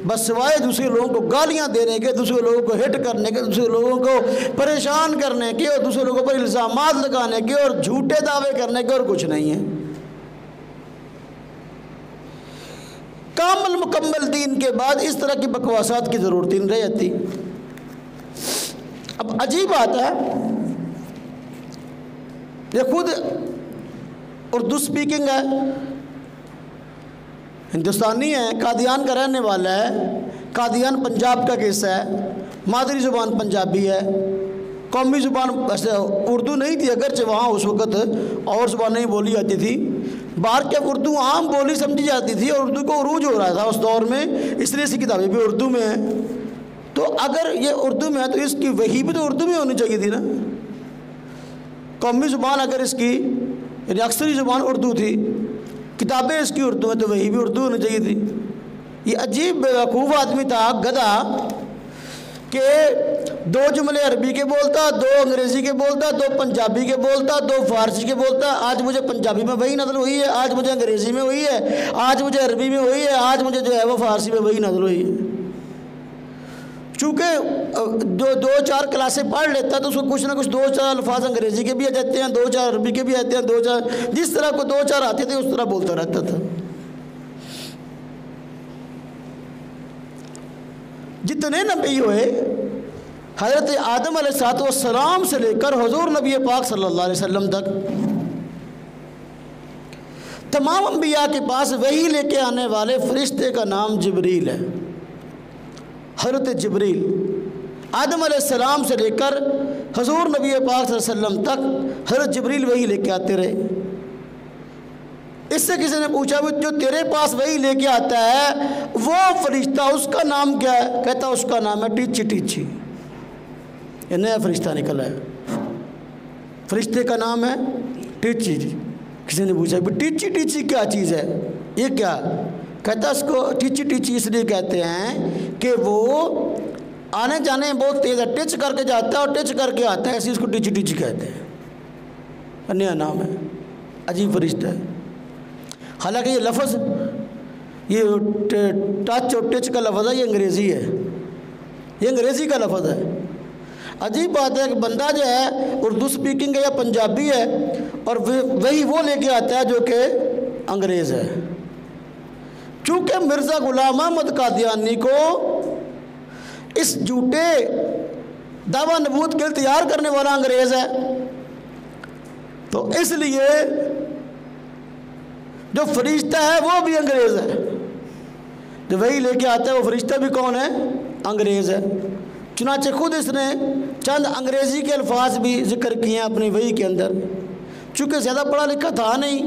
बस सिवाय दूसरे लोगों को गालियाँ देने के, दूसरे लोगों को हिट करने के, दूसरे लोगों को परेशान करने के और दूसरे लोगों पर इल्ज़ामात लगाने के और झूठे दावे करने के और कुछ नहीं है। कामिल मुकम्मल दीन के बाद इस तरह की बकवासात की ज़रूरत ही नहीं रह जाती। अब अजीब बात है, ये खुद उर्दू स्पीकिंग है, हिंदुस्तानी है, कादियान का रहने वाला है, कादियान पंजाब का केसा है, मादरी ज़ुबान पंजाबी है, कौमी ज़ुबान वैसे उर्दू नहीं थी, अगरचे वहाँ उस वक़्त और ज़ुबानें बोली जाती थी, बाहर के उर्दू आम बोली समझी जाती थी और उर्दू को उरूज हो रहा था उस दौर में, इसलिए इसकी किताबें भी उर्दू में हैं। तो अगर ये उर्दू में है तो इसकी वही भी तो उर्दू में होनी चाहिए थी ना। कौमी ज़ुबान अगर इसकी यानी अक्सरी ज़ुबान उर्दू थी, किताबें इसकी उर्दू हैं, तो वही भी उर्दू होनी चाहिए थी। ये अजीब बेवकूफ़ आदमी था, गधा, कि 2 जुमले अरबी के बोलता, 2 अंग्रेज़ी के बोलता, 2 पंजाबी के बोलता, 2 फ़ारसी के बोलता। आज मुझे पंजाबी में वही नज़र हुई है, आज मुझे अंग्रेज़ी में हुई है, आज मुझे अरबी में हुई है, आज मुझे जो है वो फ़ारसी में वही नज़र हुई है। चूँकि जो 2-4 क्लासें पढ़ लेता तो उसको कुछ ना कुछ 2-4 अल्फाज अंग्रेज़ी के भी आ जाते हैं, 2-4 अरबी के भी आते हैं, 2-4 जिस तरह को 2-4 आते थे उस तरह बोलता रहता था। जितने नबी हुए, हज़रत आदम अलैहिस्सलाम से लेकर हुज़ूर नबी पाक सल्लल्लाहु अलैहि वसल्लम तक तमाम अंबिया के पास वही लेके आने वाले फरिश्ते का नाम जिब्रील है। हज़रत जिब्रील आदम अलैहिस्सलाम से लेकर हुज़ूर नबी पाक सल्लल्लाहु अलैहि वसल्लम तक हज़रत जिब्रील वही लेके आते रहे। इससे किसी ने पूछा भी जो तेरे पास वही लेके आता है वो फरिश्ता उसका नाम क्या है? कहता उसका नाम है टीची टीची। ये नया फरिश्ता निकला है, फरिश्ते का नाम है टीची। किसी ने पूछा भी टीची टीची क्या चीज़ है, ये क्या? कहता उसको टीची टीची इसलिए कहते हैं कि वो आने जाने में बहुत तेज़ है, टिच करके जाता है और टिच करके आता है, ऐसे इसको टीची टीची कहते हैं। नया नाम है, अजीब फरिश्ता है। हालांकि ये लफ्ज़, ये टच और टिच का लफ्ज़ है, ये अंग्रेज़ी है, ये अंग्रेज़ी का लफ्ज़ है। अजीब बात है कि बंदा जो है उर्दू स्पीकिंग है या पंजाबी है और वही वो लेके आता है जो कि अंग्रेज़ है। चूँकि मिर्ज़ा ग़ुलाम अहमद कादियानी को इस झूठे दावा नबूत के लिए तैयार करने वाला अंग्रेज़ है, तो इसलिए जो फरिश्ता है वो भी अंग्रेज़ है, जो वही लेके आता है वो फरिश्ता भी कौन है? अंग्रेज़ है। चुनाचे खुद इसने चंद अंग्रेज़ी के अल्फाज भी जिक्र किए हैं अपनी वही के अंदर। चूँकि ज़्यादा पढ़ा लिखा था नहीं,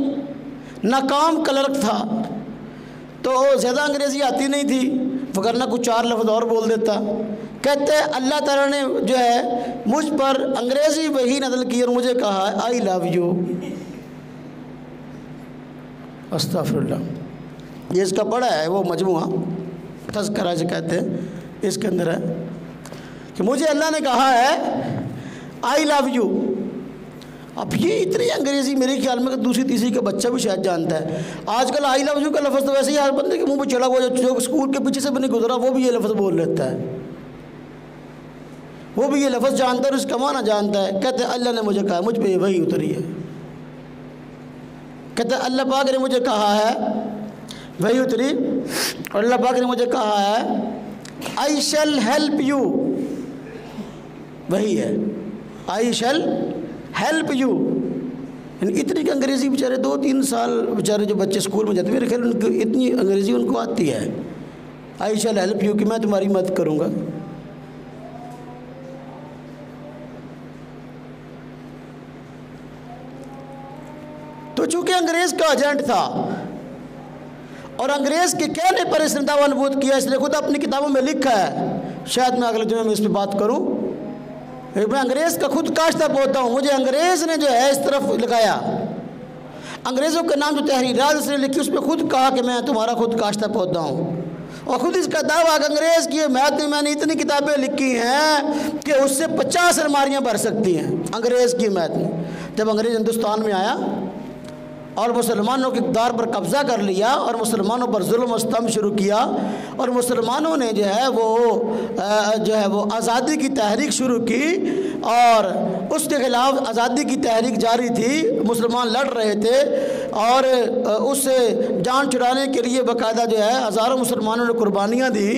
नाकाम क्लर्क था, तो ज़्यादा अंग्रेज़ी आती नहीं थी, वगरना कुछ 4 लफ्ज़ और बोल देता। कहते हैं अल्लाह ताला ने जो है मुझ पर अंग्रेज़ी वही नाज़िल की और मुझे कहा आई लव यू। अस्तग़फिरुल्लाह। ये इसका पढ़ा है वो मजमुआ तज़किरा से कहते हैं, इसके अंदर है कि मुझे अल्लाह ने कहा है आई लव यू। अब ये इतनी अंग्रेज़ी मेरे ख्याल में दूसरी तीसरी का बच्चा भी शायद जानता है। आजकल आई लव यू का लफ्ज़ तो वैसे ही हर बंदे के मुंह पे चढ़ा हुआ, जो स्कूल के पीछे से भी नहीं गुजरा वो भी ये लफ्ज़ बोल लेता है, वो भी ये लफ्ज़ जानता है और उसका माना जानता है। कहते हैं अल्लाह ने मुझे कहा, मुझ पर वही उतरी है। कहते हैं अल्लाह पाक ने मुझे कहा है, वही उतरी, और अल्लाह पाक ने मुझे कहा है आई शैल हेल्प यू, वही है आई शैल हेल्प यू। इतनी की अंग्रेज़ी बेचारे 2-3 साल बेचारे जो बच्चे स्कूल में जाते, मेरे ख्याल उनको इतनी अंग्रेज़ी उनको आती है, आई शैल हेल्प यू, कि मैं तुम्हारी मदद करूँगा। तो चूंकि अंग्रेज़ का एजेंट था और अंग्रेज़ के कहने पर इसने दावा नबूवत किया, इसलिए खुद अपनी किताबों में लिखा है, शायद मैं अगले दिनों में इस पर बात करूँ। मैं अंग्रेज़ का खुद काश्ता पौधा हूँ, मुझे अंग्रेज़ ने जो है इस तरफ लगाया, अंग्रेज़ों के नाम जो तहरीरात उसने लिखी उसमें खुद कहा कि मैं तुम्हारा खुद काश्ता पौधा हूँ, और ख़ुद इसका दावा अंग्रेज़ की मैथ में मैंने इतनी किताबें लिखी हैं कि उससे 50 अलमारियाँ भर सकती हैं अंग्रेज़ की मैथ में। जब अंग्रेज़ हिंदुस्तान में आया और मुसलमानों के इक़्तिदार पर कब्ज़ा कर लिया और मुसलमानों पर जुल्म स्तम शुरू किया, और मुसलमानों ने जो है वो आज़ादी की तहरीक शुरू की, और उसके ख़िलाफ़ आज़ादी की तहरीक जारी थी, मुसलमान लड़ रहे थे, और उससे जान छुड़ाने के लिए बाकायदा जो है हज़ारों मुसलमानों ने कुर्बानियाँ दी।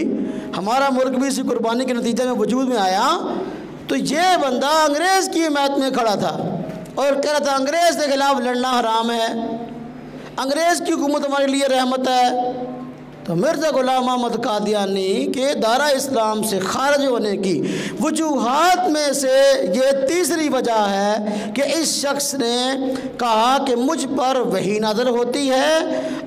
हमारा मुल्क भी इसी कुर्बानी के नतीजे में वजूद में आया। तो ये बंदा अंग्रेज़ की हिमायत में खड़ा था और कह रहा था अंग्रेज़ के ख़िलाफ़ लड़ना हराम है, अंग्रेज़ की हुकूमत हमारे लिए रहमत है। तो मिर्ज़ा ग़ुलाम अहमद कादियानी के दायरा इस्लाम से खारिज होने की वजूहात में से ये तीसरी वजह है कि इस शख्स ने कहा कि मुझ पर वही नाज़िल होती है,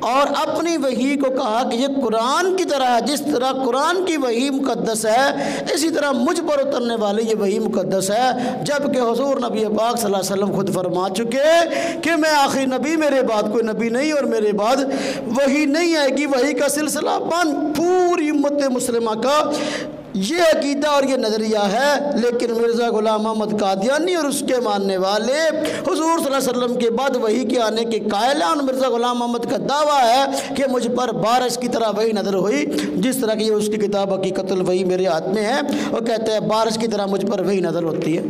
और अपनी वही को कहा कि ये कुरान की तरह, जिस तरह कुरान की वही मुक़द्दस है इसी तरह मुझ पर उतरने वाली ये वही मुक़द्दस है। जबकि हुज़ूर नबी पाक सल्लल्लाहु अलैहि वसल्लम खुद फरमा चुके कि मैं आखिरी नबी, मेरे बाद कोई नबी नहीं और मेरे बाद वही नहीं आएगी। वही का सिलसिला बंद। पूरी उम्मत मुस्लिमा का ये अकीदा और ये नज़रिया है, लेकिन मिर्ज़ा ग़ुलाम अहमद कादियानी और उसके मानने वाले हुज़ूर सल्लल्लाहु अलैहि वसल्लम के बाद वही के आने के कायलान मिर्ज़ा ग़ुलाम अहमद का दावा है कि मुझ पर बारिश की तरह वही नज़र हुई, जिस तरह की उसकी किताब हकीकतुल वही मेरे हाथ में है, और कहते हैं बारिश की तरह मुझ पर वही नज़र होती है।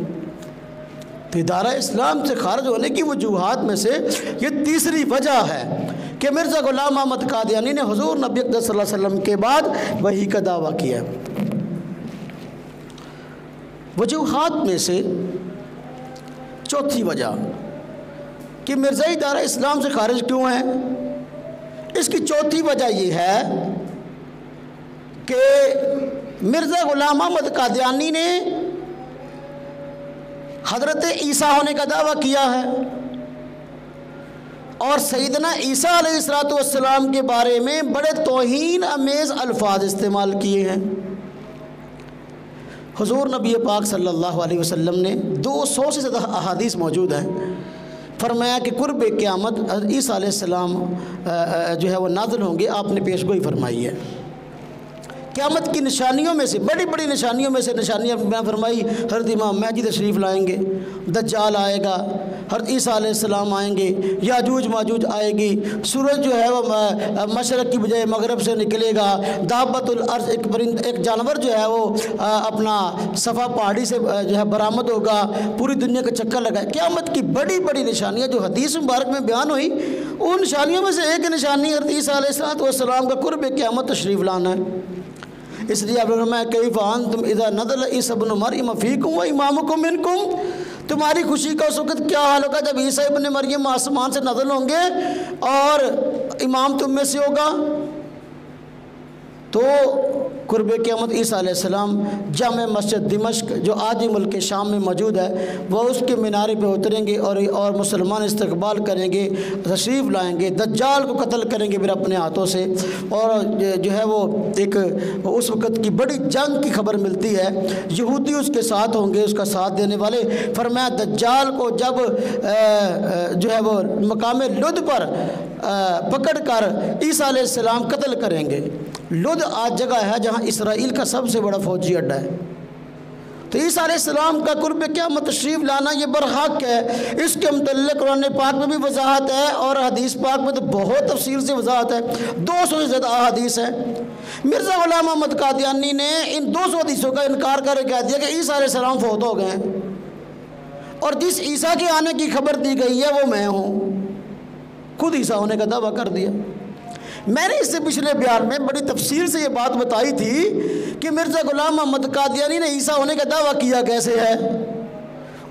तो दायरा इस्लाम से खारिज होने की वजूहात में से ये तीसरी वजह है कि मिर्ज़ा ग़ुलाम अहमद कादियानी ने हुज़ूर नबी सल्लल्लाहु अलैहि वसल्लम के बाद वही का दावा किया। वजूहात में से चौथी वजह कि मिर्ज़ाई दायरा इस्लाम से खारिज क्यों है, इसकी चौथी वजह यह है कि मिर्ज़ा ग़ुलाम अहमद कादियानी ने हज़रत ईसा होने का दावा किया है और सैयदना ईसा अलैहिस्सलाम के बारे में बड़े तौहीन अमेज़ अल्फाज इस्तेमाल किए हैं। हुज़ूर नबी पाक सल्लल्लाहु अलैहि वसल्लम ने 200 से ज़्यादा अहादीस मौजूद हैं, फरमाया कि कुर्ब क़यामत ईसा अलैहिस्सलाम जो है वो नाज़िल होंगे। आपने पेशगोई फरमाई है। क़यामत की निशानियों में से, बड़ी बड़ी निशानियों में से निशानियाँ मैं फरमाई, हज़रत इमाम महदी तशरीफ़ लाएंगे, दज्जाल आएगा, हज़रत ईसा अलैहिस्सलाम आएंगे, याजूज माजूज आएगी, सूरज जो है वो मशरक़ की बजाय मगरब से निकलेगा, दाबतुल अर्ज़ एक जानवर जो है वो अपना सफ़ा पहाड़ी से जो है बरामद होगा, पूरी दुनिया का चक्कर लगाए। क़यामत की बड़ी बड़ी निशानियाँ जो हदीस मुबारक में बयान हुई, उन निशानियों में से एक निशानी हज़रत ईसा अलैहिस्सलाम का कुर्ब क़यामत तशरीफ़ लाना है। इसलिए आप लोग मैं कई फ़ान तुम इधर नज़ल ईसा इब्न मरियम फ़ीकुम व इमामुकुम मिनकुम, तुम्हारी खुशी का उस वक़्त क्या हाल होगा जब ईसा इब्न मरियम आसमान से नज़ल होंगे और इमाम तुम में से होगा। तो कुर्ब क़यामत ईसा अलैहिस्सलाम जामे मस्जिद दिमश्क जो आज ही मुल्क शाम में मौजूद है, वह उसके मीनारे पे उतरेंगे और मुसलमान इस्तकबाल करेंगे, तशरीफ़ लाएंगे, दज्जाल को कत्ल करेंगे फिर अपने हाथों से। और जो है वो एक उस वक़्त की बड़ी जंग की खबर मिलती है, यहूदी उसके साथ होंगे, उसका साथ देने वाले। फरमाया दज्जाल को जब जो है वो मकाम लुद पर पकड़ कर ईसा अलैहिस्सलाम कत्ल करेंगे। लुद आज जगह है जहाँ इसराइल का सबसे बड़ा फ़ौजी अड्डा है। तो ईसा अलैहिस्सलाम का कुर्ब क़यामत तशरीफ़ लाना ये बरहक है। इसके मुतल्लिक़ कुरान पाक में भी वजाहत है और हदीस पाक में तो बहुत तफसील से वजाहत है। 200 से ज़्यादा हदीस है। मिर्ज़ा ग़ुलाम अहमद कादियानी ने इन 200 हदीसों का इनकार करके कह दिया कि ईसा अलैहिस्सलाम फ़ौत हो गए हैं और जिस ईसा के आने की खबर दी गई है वो मैं हूँ। खुद ईसा होने का दावा कर दिया। मैंने इससे पिछले बयान में बड़ी तफसील से ये बात बताई थी कि मिर्ज़ा ग़ुलाम अहमद कादियानी ने ईसा होने का दावा किया कैसे है।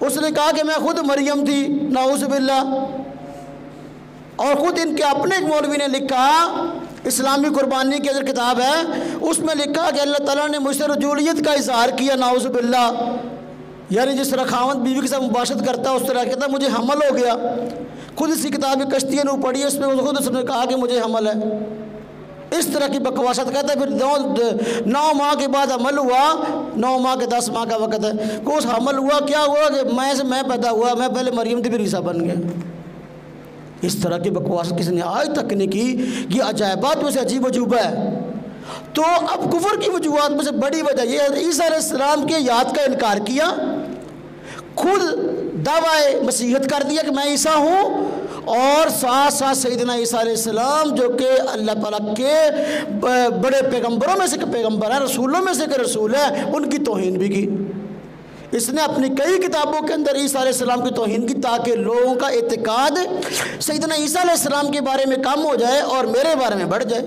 उसने कहा कि मैं खुद मरियम थी, नाऊज़ बिल्लाह। और ख़ुद इनके अपने एक मौलवी ने लिखा, इस्लामी कुर्बानी की अगर किताब है उसमें लिखा कि अल्लाह ताला ने मुझसे रजूलियत का इज़हार किया, नाऊज़ बिल्लाह। यानी जिस तरह खावंद बीवी के साथ मुबाशरत करता है उस तरह कहता मुझे हमल हो गया। खुद इसी किताब की कश्तियाँ नू पढ़ी है, इसमें खुद उसने कहा कि मुझे हमल है। इस तरह की बकवासत कहता है। फिर 9 माह के बाद हमल हुआ, 9 माह के 10 माह का वक़्त है कि उस हमल हुआ क्या हुआ कि मैं पैदा हुआ, मैं पहले मरियम थी फिर ईसा बन गया। इस तरह की बकवासत किसी ने आज तक नहीं की। ये अजायबात में से अजीब अजूबा है। तो अब कुफर की वजूहात में से बड़ी वजह यह है ईसा अलैहिस्सलाम के याद का इनकार किया, खुद दावाए मसीहत कर दिया कि मैं ईसा हूँ, और साथ साथ सैयदना ईसा अलैहिस्सलाम जो कि अल्लाह ताला के बड़े पैगंबरों में से पैगंबर है, रसूलों में से रसूल है, उनकी तौहीन भी की। इसने अपनी कई किताबों के अंदर ईसा अलैहिस्सलाम की तौहीन की ताकि लोगों का एतकाद सैयदना ईसा अलैहिस्सलाम के बारे में कम हो जाए और मेरे बारे में बढ़ जाए।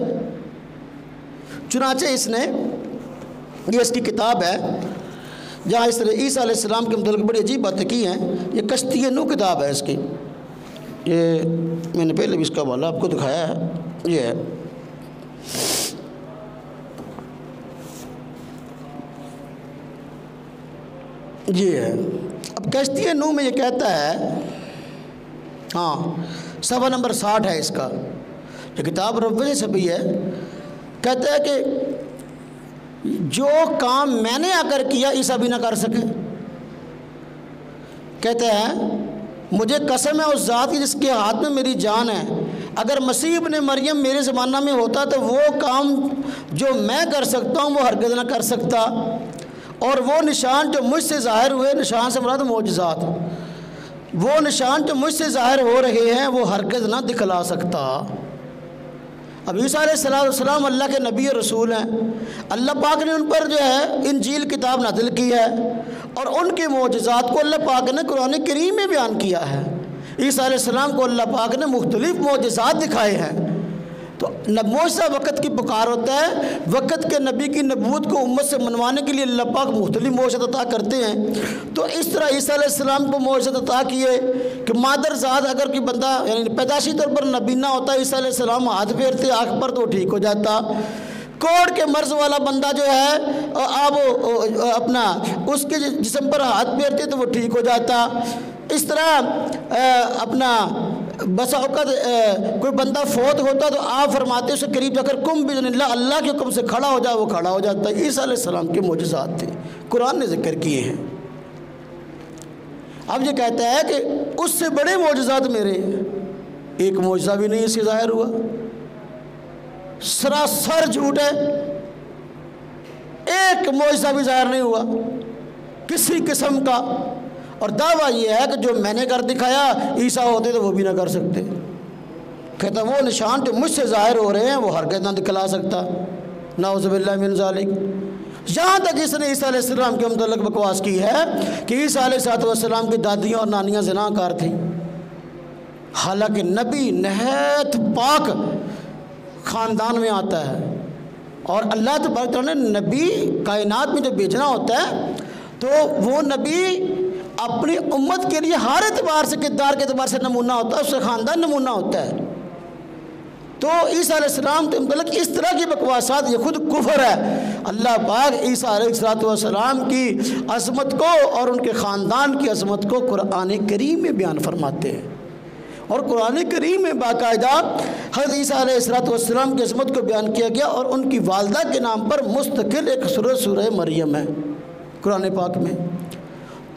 चुनाचे इसने, ये इसकी किताब है जहाँ इस तरह ईसा अलैहिस्सलाम के मुतल्लिक़ बड़ी अजीब बातें की हैं। ये कश्ती नू किताब है इसकी, ये मैंने पहले भी इसका हवाला आपको दिखाया है। ये है ये है। अब कश्ती नू में ये कहता है, हाँ सफ़ा नंबर 60 है इसका, ये किताब रव्वे से भी है। कहता है कि जो काम मैंने आकर किया ईसा भी ना कर सके। कहते हैं मुझे कसम है उस ज़ात की जिसके हाथ में मेरी जान है, अगर मसीह इब्ने मरियम मेरे ज़माना में होता तो वो काम जो मैं कर सकता हूँ वो हरगिज़ ना कर सकता, और वो निशान जो मुझसे ज़ाहिर हुए, निशान से मुराद मौजज़ात, वो निशान जो मुझसे ज़ाहिर हो रहे हैं वो हरगिज़ ना दिखला सकता। अब ईसा अलैहिस्सलाम अल्लाह के नबी और रसूल हैं। अल्लाह पाक ने उन पर जो है इंजील किताब नाज़िल की है और उनके मौजज़ात को अल्लाह पाक ने कुरान करीम में बयान किया है। ईसा अलैहिस्सलाम को अल्लाह पाक ने मुख्तलिफ़ मौजज़ात दिखाए हैं। तो मौजज़ा वक़्त की पुकार होता है। वक़्त के नबी की नबूवत को उम्मत से मनवाने के लिए अल्लाह पाक मुख्तलिफ़ मौजज़ात अता करते हैं। तो इस तरह ईसा अलैहिस्सलाम को मौजज़ात अता किए कि मादरज़ाद अगर कोई बंदा यानी पैदाशी तौर पर नबीना होता, ईसा अलैहिस्सलाम हाथ फेरते आँख पर तो ठीक हो जाता। कोढ़ के मर्ज़ वाला बंदा जो है अब अपना उसके जिस्म पर हाथ फेरते तो वो ठीक हो जाता। इस तरह अपना बसा औक़त कोई बंदा फौत होता तो आप फरमाते उसके करीब जाकर कुम बिज़निल्लाह, अल्लाह के हुक्म से खड़ा हो जाए, वो खड़ा हो जाता है। ईसा अलैहिस्सलाम के मौजज़ात थे, कुरान ने जिक्र किए हैं। अब ये कहता है कि उससे बड़े मौजज़ात मेरे, एक मौजज़ा भी नहीं इससे ज़ाहिर हुआ, सरासर झूठ है। एक मौजज़ा भी ज़ाहिर नहीं हुआ किसी किस्म का, और दावा ये है कि जो मैंने कर दिखाया ईसा होते तो वो भी ना कर सकते। कहता वो निशान जो मुझसे ज़ाहिर हो रहे हैं वो हरगिज़ ना दिखला सकता, नाउज़ु बिल्लाहि मिन ज़ालिक। यहाँ तक इसने ईसा अलैहिस्सलाम के मुतल्लिक़ बकवास की है कि ईसा अलैहिस्सलाम की दादियाँ और नानियाँ ज़िनाकार थीं, हालांकि नबी नहायत पाक ख़ानदान में आता है। और अल्लाह तबारक तआला ने नबी कायनात में जब भेजना होता है तो वो नबी अपनी उम्मत के लिए हर एतबार से, किरदार के एतबार से नमूना होता है, उससे ख़ानदान नमूना होता है। तो ईसा अलैहिस्सलाम के मतलब इस तरह की बकवासात ये खुद कुफर है। अल्लाह पाक ईसा अलैहिस्सलाम की अज़मत को और उनके ख़ानदान की अज़मत को कुरान करीम में बयान फरमाते हैं, और कुरान करीम में बाकायदा हज़रत ईसा अलैहिस्सलाम की अज़मत को बयान किया गया, और उनकी वालदा के नाम पर मुस्तकिल एक सूरह मरियम है कुरान पाक में।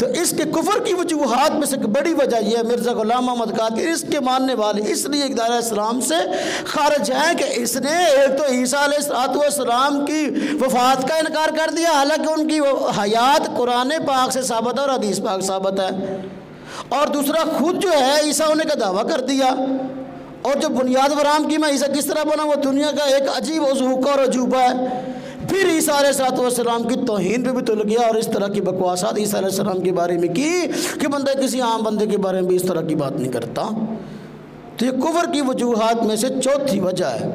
तो इसके कुफर की वजूहात में से बड़ी वजह यह है, मिर्ज़ा ग़ुलाम मोहम्मद कादियानी इसके मानने वाले इसलिए दायरा इस्लाम से खारिज हैं कि इसने एक तो ईसा अलैहिस्सलाम की वफ़ात का इनकार कर दिया, हालांकि उनकी हयात कुरान पाक से साबित है और हदीस पाक साबित है, और दूसरा खुद जो है ईसा होने का दावा कर दिया, और जो बुनियाद फराहम की मैं ईसा किस तरह बना वो दुनिया का एक अजीब अजूका और अजूबा है। फिर ईसा अलैहिस्सलाम की तौहीन पे भी तुल गया और इस तरह की बकवासात ईसा अलैहिस्सलाम के बारे में की कि बंदा किसी आम बंदे के बारे में भी इस तरह की बात नहीं करता। तो ये कुफर की वजूहात में से चौथी वजह है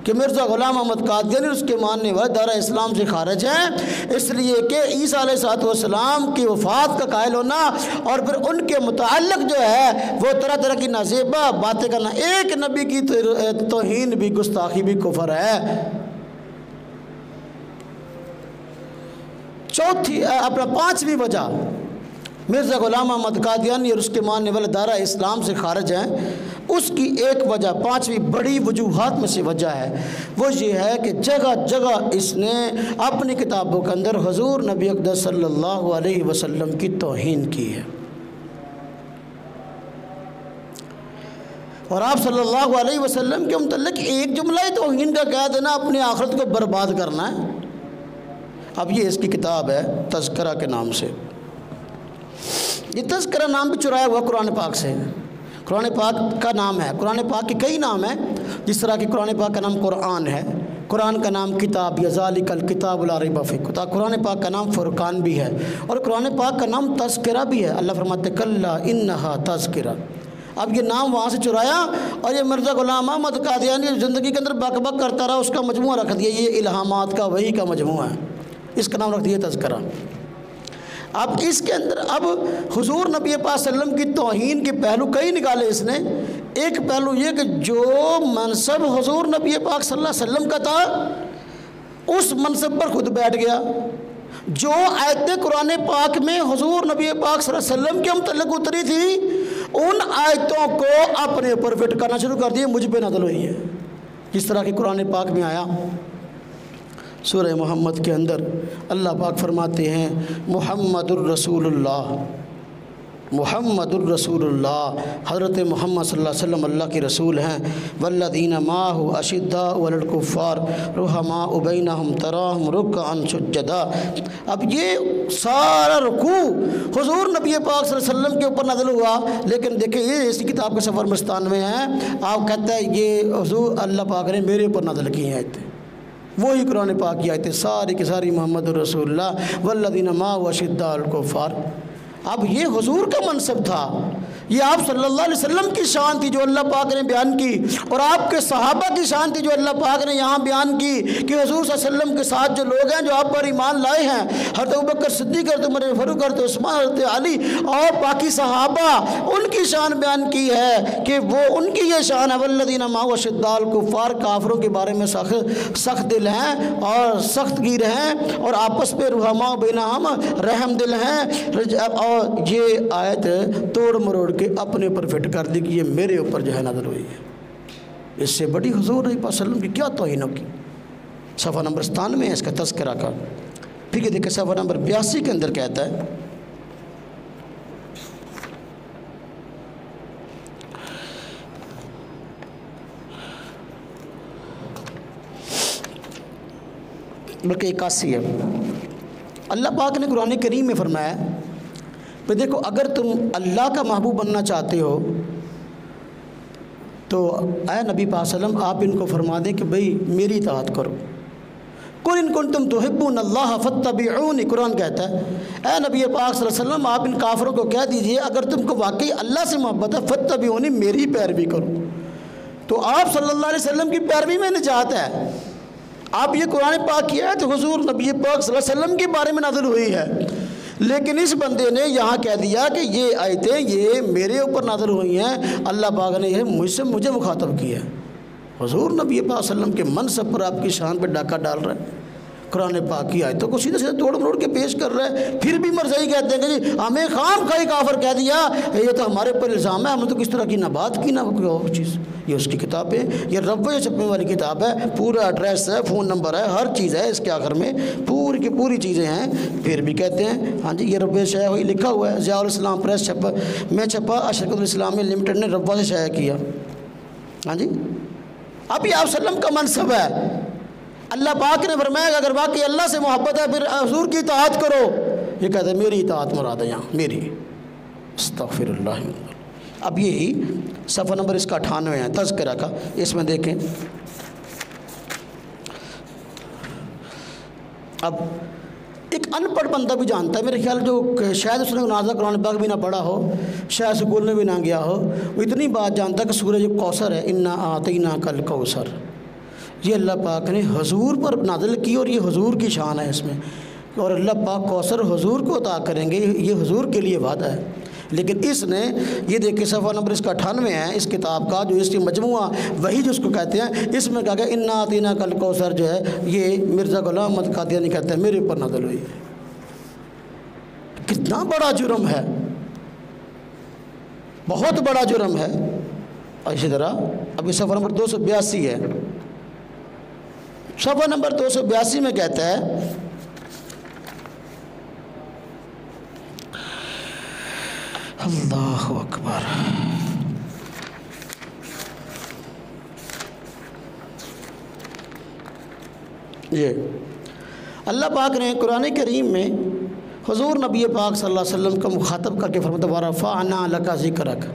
कि मिर्ज़ा ग़ुलाम मोहम्मद कादियानी उसके मानने वाले दायरा इस्लाम से खारिज हैं, इसलिए कि ईसा अलैहिस्सलाम की वफ़ात का कायल होना और फिर उनके मुताल्लिक़ जो है वो तरह तरह की नाज़ेबा बातें करना, एक नबी की तौहीन भी गुस्ताखी भी कुफर है। चौथी अपना पांचवी वजह मिर्ज़ा ग़ुलाम मोहम्मद कादियानी और उसके मानने वाले दायरा इस्लाम से खारिज हैं, उसकी एक वजह पांचवी बड़ी वजूहात में से वजह है वो ये है कि जगह जगह इसने अपनी किताबों के अंदर हुज़ूर नबी अक़दस सल्लल्लाहु अलैहि वसल्लम की तौहीन की है, और आप सल्लल्लाहु अलैहि वसल्लम के मुतल्लिक़ एक जुमला तौहीन का कह देना अपनी आखिरत को बर्बाद करना है। अब ये इसकी किताब है तज़किरा के नाम से, ये तज़किरा नाम भी चुराया हुआ कुरान पाक से, कुरान पाक का नाम है, कुरान पाक के कई नाम हैं, जिस तरह कि कुरान पाक का नाम कुरान है, कुरान का नाम किताब या ज़ालिकल किताबुल ला रैब फ़ीह, कुरान पाक का नाम फ़ुरक़ान भी है, और कुरान पाक का नाम तज़किरा भी है। अल्लाह फरमाते कल्ला इन्नहा तज़किरा। अब ये नाम वहाँ से चुराया और ये मिर्ज़ा ग़ुलाम मोहम्मद कादियानी ज़िंदगी के अंदर बक बक करता रहा, उसका मजमूआ रख दिया, ये इल्हामात का वही का मजमूआ है, इसका नाम रख दिया तज़किरा। अब इसके अंदर अब हुज़ूर नबी पाक सल्लम की तौहीन के पहलू कई निकाले इसने। एक पहलू ये कि जो मनसब हुज़ूर नबी पाक सल्लल्लाहु अलैहि वसल्लम का था उस मनसब पर खुद बैठ गया, जो आयतें कुरान पाक में हुज़ूर नबी पाक सल्लल्लाहु अलैहि वसल्लम के मुतल्लिक़ उतरी थी उन आयतों को अपने ऊपर फिट करना शुरू कर दिए, मुझ पे नाज़िल हुई है। जिस तरह की कुरान पाक में आया सूरह मोहम्मद के अंदर अल्लाह पाक फरमाते हैं मुहम्मदुर रसूलुल्लाह, मुहम्मदुर रसूलुल्लाह, हज़रत मोहम्मद सल्लल्लाहु अलैहि वसल्लम अल्लाह के रसूल हैं। वल्लज़ीना माहु अशिद्दाउ अलल कुफ़्फ़ार रुहमाउ बैनहुम तराहुम रुक्अन सुज्जदा। अब ये सारा रुकू हुज़ूर नबी पाक सल्लल्लाहु अलैहि वसल्लम के ऊपर नाज़िल हुआ, लेकिन देखिए ये इसी किताब के सफ़र मस्तान में है, आप कहता है ये हुज़ूर अल्लाह पाक ने मेरे ऊपर नाज़िल की हैं आयतें, वही कुरान पाक की आयतें सारी की सारी मुहम्मदुर रसूलुल्लाह वल्लज़ीना माअहु अशिद्दाउ अलल कुफ़्फ़ार। अब ये हुज़ूर का मनसब था, ये आप सल्लल्लाहु अलैहि वसल्लम की शान थी जो अल्लाह पाक ने बयान की, और आपके सहाबा की शान थी जो अल्लाह पाक ने यहाँ बयान की कि हुज़ूर सल्लल्लाहु अलैहि वसल्लम के साथ जो लोग हैं जो आप पर ईमान लाए हैं, हज़रत अबू बकर सिद्दीक़, हज़रत उमर फ़ारूक़, हज़रत उस्मान, हज़रत अली और बाकी सहाबा, उनकी शान बयान की है कि वो उनकी ये शान है वल्लज़ीना माअहु अशिद्दाउ अलल कुफ़्फ़ार, काफिरों के बारे में सख्त दिल हैं और सख्त गिर हैं और आपस में रुहमा बैनहुम रहम दिल हैं। और ये आयत तोड़ मरोड़ के अपने ऊपर फिट कर दी कि ये मेरे ऊपर जो है नाज़िल हुई है। इससे बड़ी हुज़ूर नबी वसल्लम की क्या तौहीन की। सफ़ा नंबर 97 में है इसका तज़किरा का। फिर ये देखिए सफ़ा नंबर 82 के अंदर कहता है बल्कि 81 है। अल्लाह पाक ने कुरान करीम में फरमाया तो देखो अगर तुम अल्लाह का महबूब बनना चाहते हो तो ऐ नबी पाक सल्लम आप इनको फरमा दें कि भाई मेरी इताअत करो। कुल इन कुंतुम तुहिब्बूनल्लाह फत्तबिऊनी, कुरान कहता है ऐ नबी पाक सल्लल्लाहु अलैहि वसल्लम आप इन काफिरों को कह दीजिए अगर तुमको वाकई अल्लाह से मोहब्बत है फत्तबिऊनी, मेरी पैरवी करो। तो आप सल्लल्लाहु अलैहि वसल्लम की पैरवी में निजात है। आप ये कुरान पाक किया है तो हुज़ूर नबी पाक सल्लल्लाहु अलैहि वसल्लम के बारे में नाज़िल हुई है, लेकिन इस बंदे ने यहाँ कह दिया कि ये आयतें ये मेरे ऊपर नाज़िल हुई हैं, अल्लाह पाक ने यह मुझे मुखातब किया है। हुज़ूर नबी पाक सल्लल्लाहु अलैहि वसल्लम के मनसब पर आपकी शान पर डाका डाल रहा है, कुरान पाक की आयतों को सीधे सीधे तोड़ मरोड़ के पेश कर रहा है। फिर भी मरज़ई कहते हैं कि जी हमें खाम खाई काफिर कह दिया, ये तो हमारे ऊपर इल्ज़ाम है, हमने तो किस तरह की ना बात की ना कोई और चीज़। ये उसकी किताब है, ये रब्बे छपने वाली किताब है, पूरा एड्रेस है, फ़ोन नंबर है, हर चीज़ है इसके आखिर में, पूरी की पूरी चीज़ें हैं। फिर भी कहते हैं हाँ जी ये रब्बे शाया हुई, लिखा हुआ है ज़ियाउल इस्लाम प्रेस छपा में छपा, अशरकतुल इस्लामी लिमिटेड ने रब्बा से शाया किया। हाँ जी, अभी आप सल्लम का मनसब है। अल्लाह पाक ने फरमाया अगर वाकई अल्लाह से मोहब्बत है फिर हुजूर की इताअत करो। ये कहते हैं मेरी इताअत मुराद है यहाँ, मेरी। अस्तग़फिरुल्लाह। अब यही सफ़ा नंबर इसका 98 है तज़किरा का, इसमें देखें। अब एक अनपढ़ बंदा भी जानता है, मेरे ख्याल जो शायद उसने नाज़ा कुरान पाक भी ना पढ़ा हो, शायद स्कूल में भी ना गया हो, वो इतनी बात जानता है कि सूरज कौसर है, इन्ना आतीना कल कौसर, ये अल्लाह पाक ने हुजूर पर नाज़िल की और ये हुजूर की शान है इसमें, और अल्लाह पाक कौसर हुजूर को अता करेंगे, ये हुजूर के लिए वादा है। लेकिन इसने ये देखिए सफ़ा नंबर इसका 98 है इस किताब का, जो इसकी मजमुआ वही जिसको कहते हैं, इसमें कहा गया इन्ना आतीना कल कौसर जो है ये मिर्ज़ा गुलाम अहमद कादियानी कहते हैं मेरे ऊपर नाज़िल हुई है। कितना बड़ा जुर्म है, बहुत बड़ा जुर्म है। और इसी तरह अभी सफ़ा नंबर 282 है, सफ़ा नंबर 282 में कहता है अल्लाहु अकबर, ये अल्लाह पाक ने कुरान करीम में हुजूर नबी पाक सल्लल्लाहु अलैहि वसल्लम को मुखातब करके फरमाता वरफ़अना लका ज़िक्रक,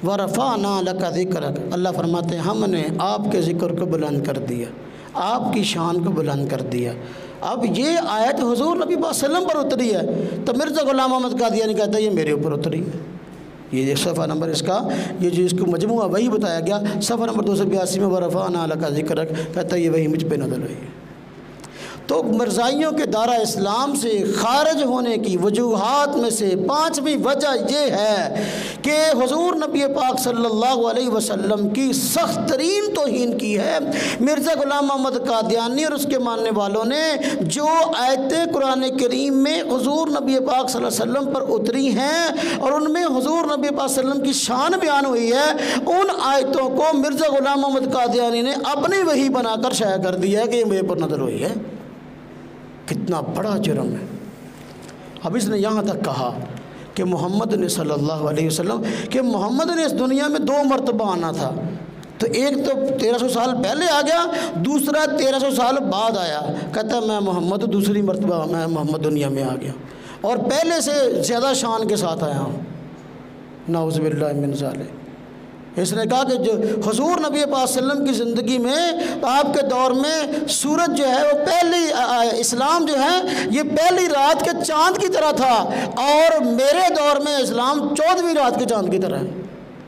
वरफ़अना लका ज़िक्रक। अल्लाह फरमाते हैं हमने आपके ज़िक्र को बुलंद कर दिया, आपकी शान को बुलंद कर दिया। अब ये आयत हुजूर नबी पाक सल्लम पर उतरी है, तो मिर्ज़ा गुलाम अहमद कादियानी कहता है ये मेरे ऊपर उतरी है। ये सफ़ा नंबर इसका, ये जो इसको मजमुआ वही बताया गया, सफ़ा नंबर 282 में वरफ़अना लका ज़िक्रक, कहता है ये वही मुझ पर नाज़िल हुई है। तो मिर्ज़ाइयों के दायरा इस्लाम से खारिज होने की वजूहात में से 5वीं वजह यह है कि हुजूर नबी पाक सल्लल्लाहु अलैहि वसल्लम की सख्त तरीन तौहीन की है। मिर्ज़ा गुलाम अहमद कादियानी और उसके मानने वालों ने जो आयतें कुरान करीम में हुजूर नबी पाक सल्लल्लाहु अलैहि वसल्लम पर उतरी हैं और उनमें हुजूर नबी पाक सल्लल्लाहु अलैहि वसल्लम की शान बयान हुई है, उन आयतों को मिर्ज़ा गुलाम अहमद कादियानी ने अपनी वही बनाकर शाया कर दिया है कि ये मेरे पर नाज़िल हुई है। कितना बड़ा जुर्म है। अब इसने यहाँ तक कहा कि मोहम्मद ने सल्लल्लाहु अलैहि वसल्लम कि मोहम्मद ने इस दुनिया में 2 मरतबा आना था, तो एक तो 1300 साल पहले आ गया, दूसरा 1300 साल बाद आया। कहता मैं मोहम्मद दूसरी मरतबा मैं मोहम्मद दुनिया में आ गया और पहले से ज़्यादा शान के साथ आया हूँ। नाउज़ बिल्लाहि मिन ज़ालिक। इसने कहा कि जो हुजूर नबी पाक सल्लम की ज़िंदगी में आपके दौर में सूरज जो है वो पहली इस्लाम जो है ये पहली रात के चाँद की तरह था और मेरे दौर में इस्लाम 14वीं रात के चाँद की तरह है।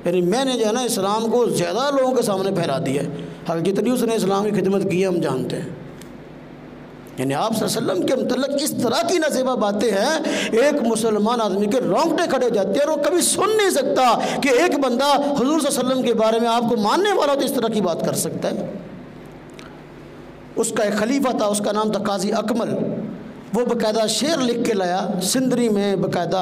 यानी मैंने जो है ना इस्लाम को ज़्यादा लोगों के सामने फैला दिया है। हर जितनी उसने इस्लाम की खिदमत की है हम जानते हैं। यानी आप सल्लम के मतलब इस तरह की नसीबा बातें हैं, एक मुसलमान आदमी के रोंगटे खड़े हो जाते हैं और वो कभी सुन नहीं सकता कि एक बंदा हुजूर सल्लम के बारे में आपको मानने वाला तो इस तरह की बात कर सकता है। उसका एक खलीफा था, उसका नाम था काजी अकमल। वो बाकायदा शेर लिख के लाया, सिंदरी में बाकायदा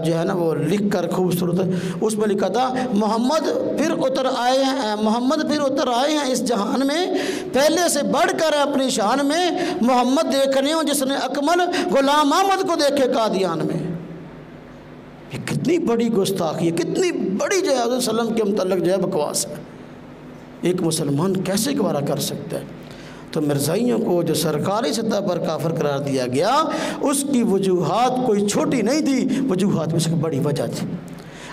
जो है ना वो लिख कर खूबसूरत उसमें लिखा था मोहम्मद फिर उतर आए हैं, मोहम्मद फिर उतर आए हैं इस जहान में, पहले से बढ़कर अपनी शान में मोहम्मद देखने हो जिसने अकमल गुलाम अहमद को देखे कादियान में। ये कितनी बड़ी गुस्ताखी है, कितनी बड़ी जो है सल्लम के मुतल्लिक़ जो है बकवास है। एक मुसलमान कैसे गवारा कर सकता है? तो मिर्ज़ाइयों को जो सरकारी सतह पर काफिर करार दिया गया उसकी वजूहात कोई छोटी नहीं थी, वजूहात में से बड़ी वजह थी।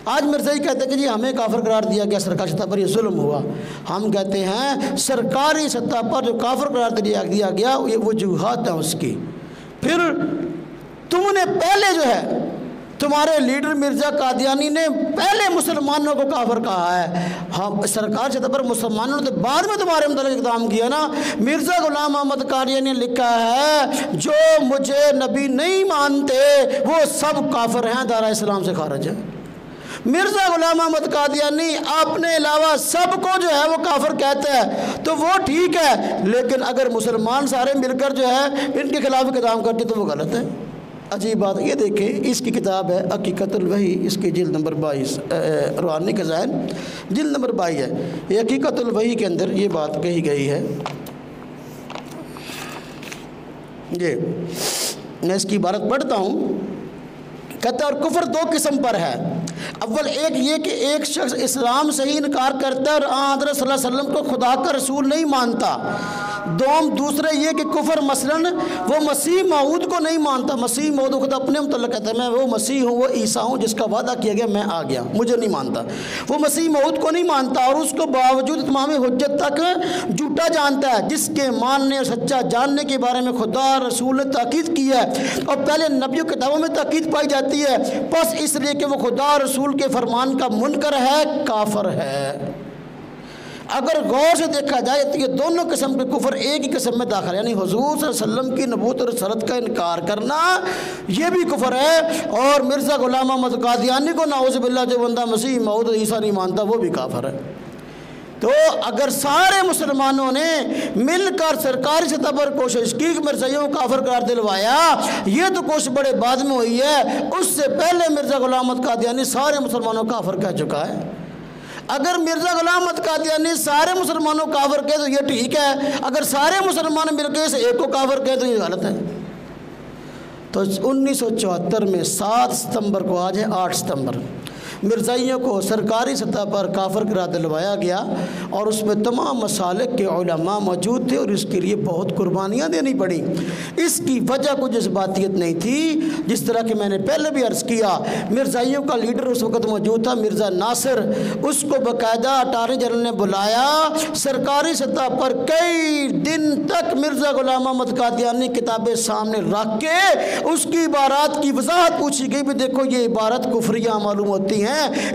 आज मिर्ज़ाई कहते हैं कि जी हमें काफिर करार दिया गया, सरकारी सतह पर ये जुल्म हुआ। हम कहते हैं सरकारी सतह पर जो काफिर करार दिया गया ये वजूहात हैं उसकी। फिर तुमने पहले जो है तुम्हारे लीडर मिर्ज़ा कादियानी ने पहले मुसलमानों को काफिर कहा है। हाँ सरकार सतह पर मुसलमानों ने बाद में तुम्हारे मतलब इक़दाम किया ना। मिर्ज़ा गुलाम अहमद कादियानी ने लिखा है जो मुझे नबी नहीं मानते वो सब काफिर हैं, दायरा इस्लाम से खारिज है। मिर्ज़ा गुलाम अहमद कादियानी अपने अलावा सबको जो है वो काफिर कहता है तो वो ठीक है, लेकिन अगर मुसलमान सारे मिलकर जो है इनके खिलाफ इक़दाम करते तो वो गलत है। अजीब बात ये देखें, इसकी किताब है हकीकतुल वही, इसकी जिल्द नंबर 22 रूहानी ख़ज़ाइन जिल्द नंबर 22 है। ये हकीकतुल वही के अंदर ये बात कही गई है। ये मैं इसकी इबारत पढ़ता हूँ। कहता है और कुफ्र दो किस्म पर है। अव्वल एक ये कि एक शख्स इस्लाम से ही इनकार करता है और हज़रत सल्लल्लाहु अलैहि वसल्लम को खुदा का रसूल नहीं मानता। दूसरे ये कि कुफ्र मसलन वो मसीह मऊद को नहीं मानता। मसीह मऊद खुद अपने मुतल्लिक़ कहता है मैं वो मसीह हूँ, वो ईसा हूँ जिसका वादा किया गया, मैं आ गया, मुझे नहीं मानता। वो मसीह मऊद को नहीं मानता और उसको बावजूद तमाम हुज्जत तक झूठा जानता है, जिसके मानने और सच्चा जानने के बारे में खुदा रसूल ने ताकीद की है और पहले नबियों किताबों में ताकीद पाई जाती है। बस इसलिए कि वो खुदा रसूल के फरमान का मुनकर है, काफर है। अगर गौर से देखा जाए तो ये दोनों किस्म के कुफर एक ही किस्म में दाखिल है, यानी हुजूर सल्लल्लाहु अलैहि वसल्लम की नबूवत और रिसालत का इनकार करना ये भी कुफर है, और मिर्ज़ा गुलाम अहमद कादियानी को नाउज़ुबिल्लाह जो बंदा मसीह मऊद ईसा नहीं मानता वो भी काफर है। तो अगर सारे मुसलमानों ने मिलकर सरकारी सतह पर कोशिश की कि मिर्ज़ाइयों को काफिर करार दिलवाया, ये तो कोशिश बड़े बाद में हुई है, उससे पहले मिर्ज़ा गुलाम अहमद कादियानी सारे मुसलमानों को काफिर कह चुका है। अगर मिर्ज़ा गुलाम अहमद कादियानी सारे मुसलमानों को काफिर कहे तो ये ठीक है, अगर सारे मुसलमान मिलकर इस एक को काफिर कहे तो ये गलत है। तो 1974 में 7 सितंबर को, आज है 8 सितंबर, मिर्ज़ाइयों को सरकारी सतह पर काफिर करार दिलवाया गया और उसमें तमाम मसालिक के उलमा मौजूद थे और इसके लिए बहुत कुर्बानियाँ देनी पड़ी। इसकी वजह कुछ जज्बातियत नहीं थी, जिस तरह कि मैंने पहले भी अर्ज़ किया, मिर्ज़ाइयों का लीडर उस वक़्त मौजूद था मिर्ज़ा नासिर, उसको बाकायदा अटारनी जनरल ने बुलाया, सरकारी सतह पर कई दिन तक मिर्ज़ा गुलाम अहमद कादियानी किताबें सामने रख के उसकी इबारात की वजाहत पूछी गई भी देखो ये इबारत कुफरिया मालूम होती हैं,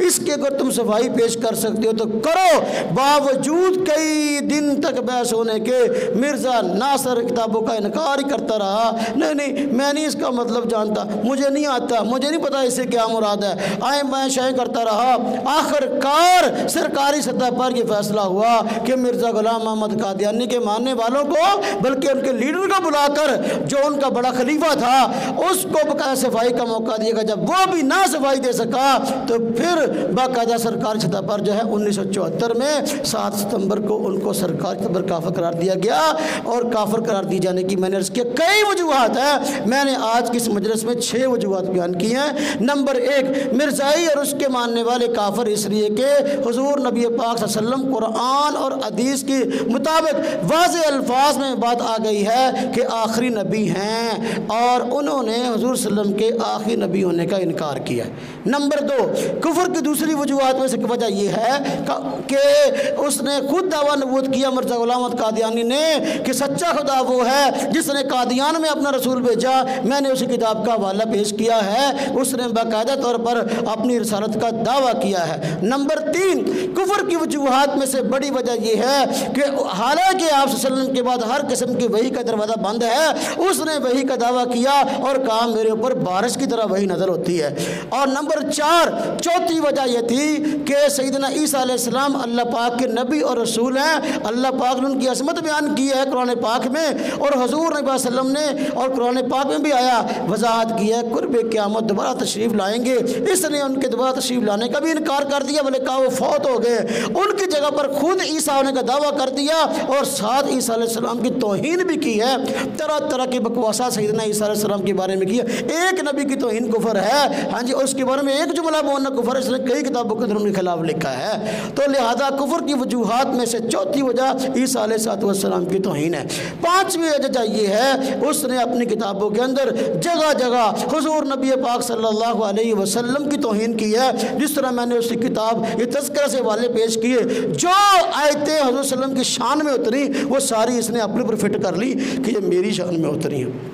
इसके अगर तुम सफाई पेश कर सकते हो तो करो। बावजूद कई दिन तक बहस होने के मिर्ज़ा नासिर किताबों का इनकार ही करता रहा, नहीं मैं नहीं इसका मतलब जानता, मुझे नहीं आता, मुझे नहीं पता इससे क्या मुराद है, आए मैं शाये करता रहा। आखिरकार सरकारी सतह पर यह फैसला हुआ कि मिर्ज़ा गुलाम अहमद कादियानी के मानने वालों को, बल्कि उनके लीडर को बुलाकर जो उनका बड़ा खलीफा था उसको बकाया सफाई का मौका दिएगा। जब वो भी ना सफाई दे सका तो फिर बाकायदा सरकारी सतह पर जो है 1974 में 7 सितंबर को उनको सरकारी सतह पर काफिर करार दिया गया। और काफिर करार दिए जाने की मैंने इसके कई वजूहात है, मैंने आज की इस मजलिस में 6 वजूहात बयान की हैं। नंबर 1, मिर्ज़ाई और उसके मानने वाले काफिर इसलिए कि हुजूर नबी पाक सल्लल्लाहु अलैहि वसल्लम कुरान और हदीस के मुताबिक वाज़े अल्फाज में बात आ गई है कि आखिरी नबी हैं और उन्होंने हुजूर सल्लम के आखिरी नबी होने का इनकार किया। नंबर 2, कुफर की दूसरी वजूहात में से वजह यह है कि उसने खुद दावा नबूवत किया मिर्ज़ा गुलाम अहमद कादियानी ने कि सच्चा खुदा वो है जिसने कादियान में अपना रसूल भेजा। मैंने उसी किताब का हवाला पेश किया है, उसने बाकायदा तौर पर अपनी रिसालत का दावा किया है। नंबर 3, कुफर की वजूहात में से बड़ी वजह यह है कि हालांकि आप सल्लल्लाहु अलैहि वसल्लम के बाद हर किस्म की वही का दरवाज़ा बंद है, उसने वही का दावा किया और कहा मेरे ऊपर बारिश की तरह वही नजर होती है। और नंबर 4, चौथी वजह यह थी कि सैयदना ईसा अलैहिस्सलाम अल्लाह पाक के नबी और रसूल हैं। अल्लाह पाक ने उनकी असमत बयान की है कुरान पाक में और हुजूर नबी सल्लम ने और कुरान पाक में भी आया वजाहत की है कुर्ब क़यामत दोबारा तशरीफ़ लाएंगे। इसने उनके दोबारा तशरीफ़ लाने का भी इनकार कर दिया, बोले कहा वो फौत हो गए। उनकी जगह पर खुद ईसा होने का दावा कर दिया और साथ ईसा अलैहिस्सलाम की तौहीन भी की है। तरह तरह की बकवासा सैयदना ईसा अलैहिस्सलाम के बारे में की है। एक नबी की तौहीन कुफर है, हाँ जी, उसके बारे में एक जुमला बोलना कुफर है, इसने कई किताबों के अंदर उनके खिलाफ लिखा है। तो लिहाजा कुफर की वजूहात में से चौथी वजह ईसा अलैहिस्सलाम की तौहीन है। 5वीं वजह यह है उसने अपनी किताबों के अंदर जगह जगह हुजूर नबी पाक सल्लल्लाहु अलैहि वसल्लम की तौहीन की है। जिस तरह मैंने उसकी किताब ये तज़किरा से वाले पेश किए, जो आयतें हुजूर सल्लम की शान में उतरी वो सारी इसने अपने ऊपर फिट कर ली कि ये मेरी शान में उतरी हैं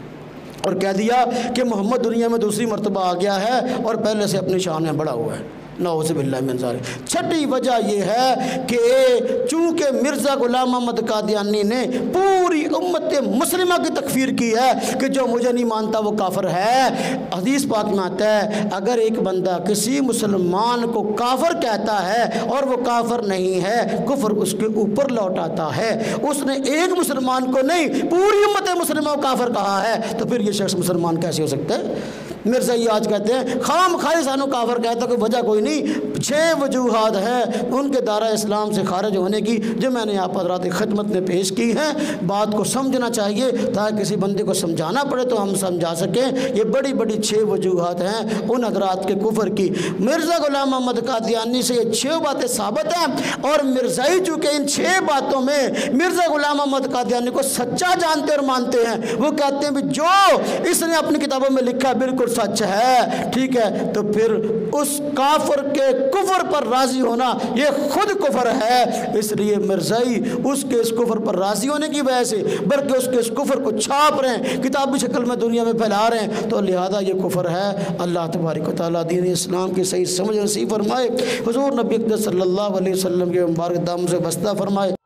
और कह दिया कि मोहम्मद दुनिया में दूसरी मरतबा आ गया है और पहले से अपनी शान में बड़ा हुआ है। नौज़ुबिल्लाहि मिन ज़ालिक। छठी वजह यह है कि चूँकि मिर्ज़ा ग़ुलाम अहमद कादियानी ने पूरी उम्मत मुस्लिमा की तकफीर की है कि जो मुझे नहीं मानता वो काफिर है। हदीस पाक में आता है अगर एक बंदा किसी मुसलमान को काफिर कहता है और वो काफिर नहीं है, कुफ्र उसके ऊपर लौट आता है। उसने एक मुसलमान को नहीं पूरी उम्मत मुस्लिमा को काफिर कहा है, तो फिर ये शख्स मुसलमान कैसे हो सकता है? मिर्ज़ा ये आज कहते हैं खाम खाई सानू काफिर कहता, कोई वजह कोई नहीं। 6 वजूहात हैं उनके दायरा इस्लाम से खारिज होने की, जो मैंने आप हज़रात की खिदमत में पेश की हैं। बात को समझना चाहिए ताकि किसी बंदे को समझाना पड़े तो हम समझा सकें। ये बड़ी बड़ी 6 वजूहात हैं उन हज़रात के कुफर की। मिर्ज़ा ग़ुलाम अहमद कादियानी से ये 6 बातें साबित हैं और मिर्ज़ाई चूँकि इन 6 बातों में मिर्ज़ा ग़ुलाम अहमद कादियानी को सच्चा जानते और मानते हैं। वो कहते हैं भी जो इसने अपनी किताबों में लिखा बिल्कुल सच है, ठीक है, तो फिर उस काफिर के कुफर पर राजी होना ये खुद कुफर है। इसलिए मिर्ज़ाई उसके इस कुफर पर राजी होने की वजह से बल्कि उसके इस कुफर को छाप रहे हैं, किताबी शक्ल में दुनिया में फैला रहे हैं, तो लिहाजा ये कुफर है। अल्लाह तबारक व तआला दीन इस्लाम की सही समझ नसीब फरमाए, हुजूर नबी अकरम सल्लल्लाहु अलैहि वसल्लम के मुबारक दाम से बस्ता फरमाए।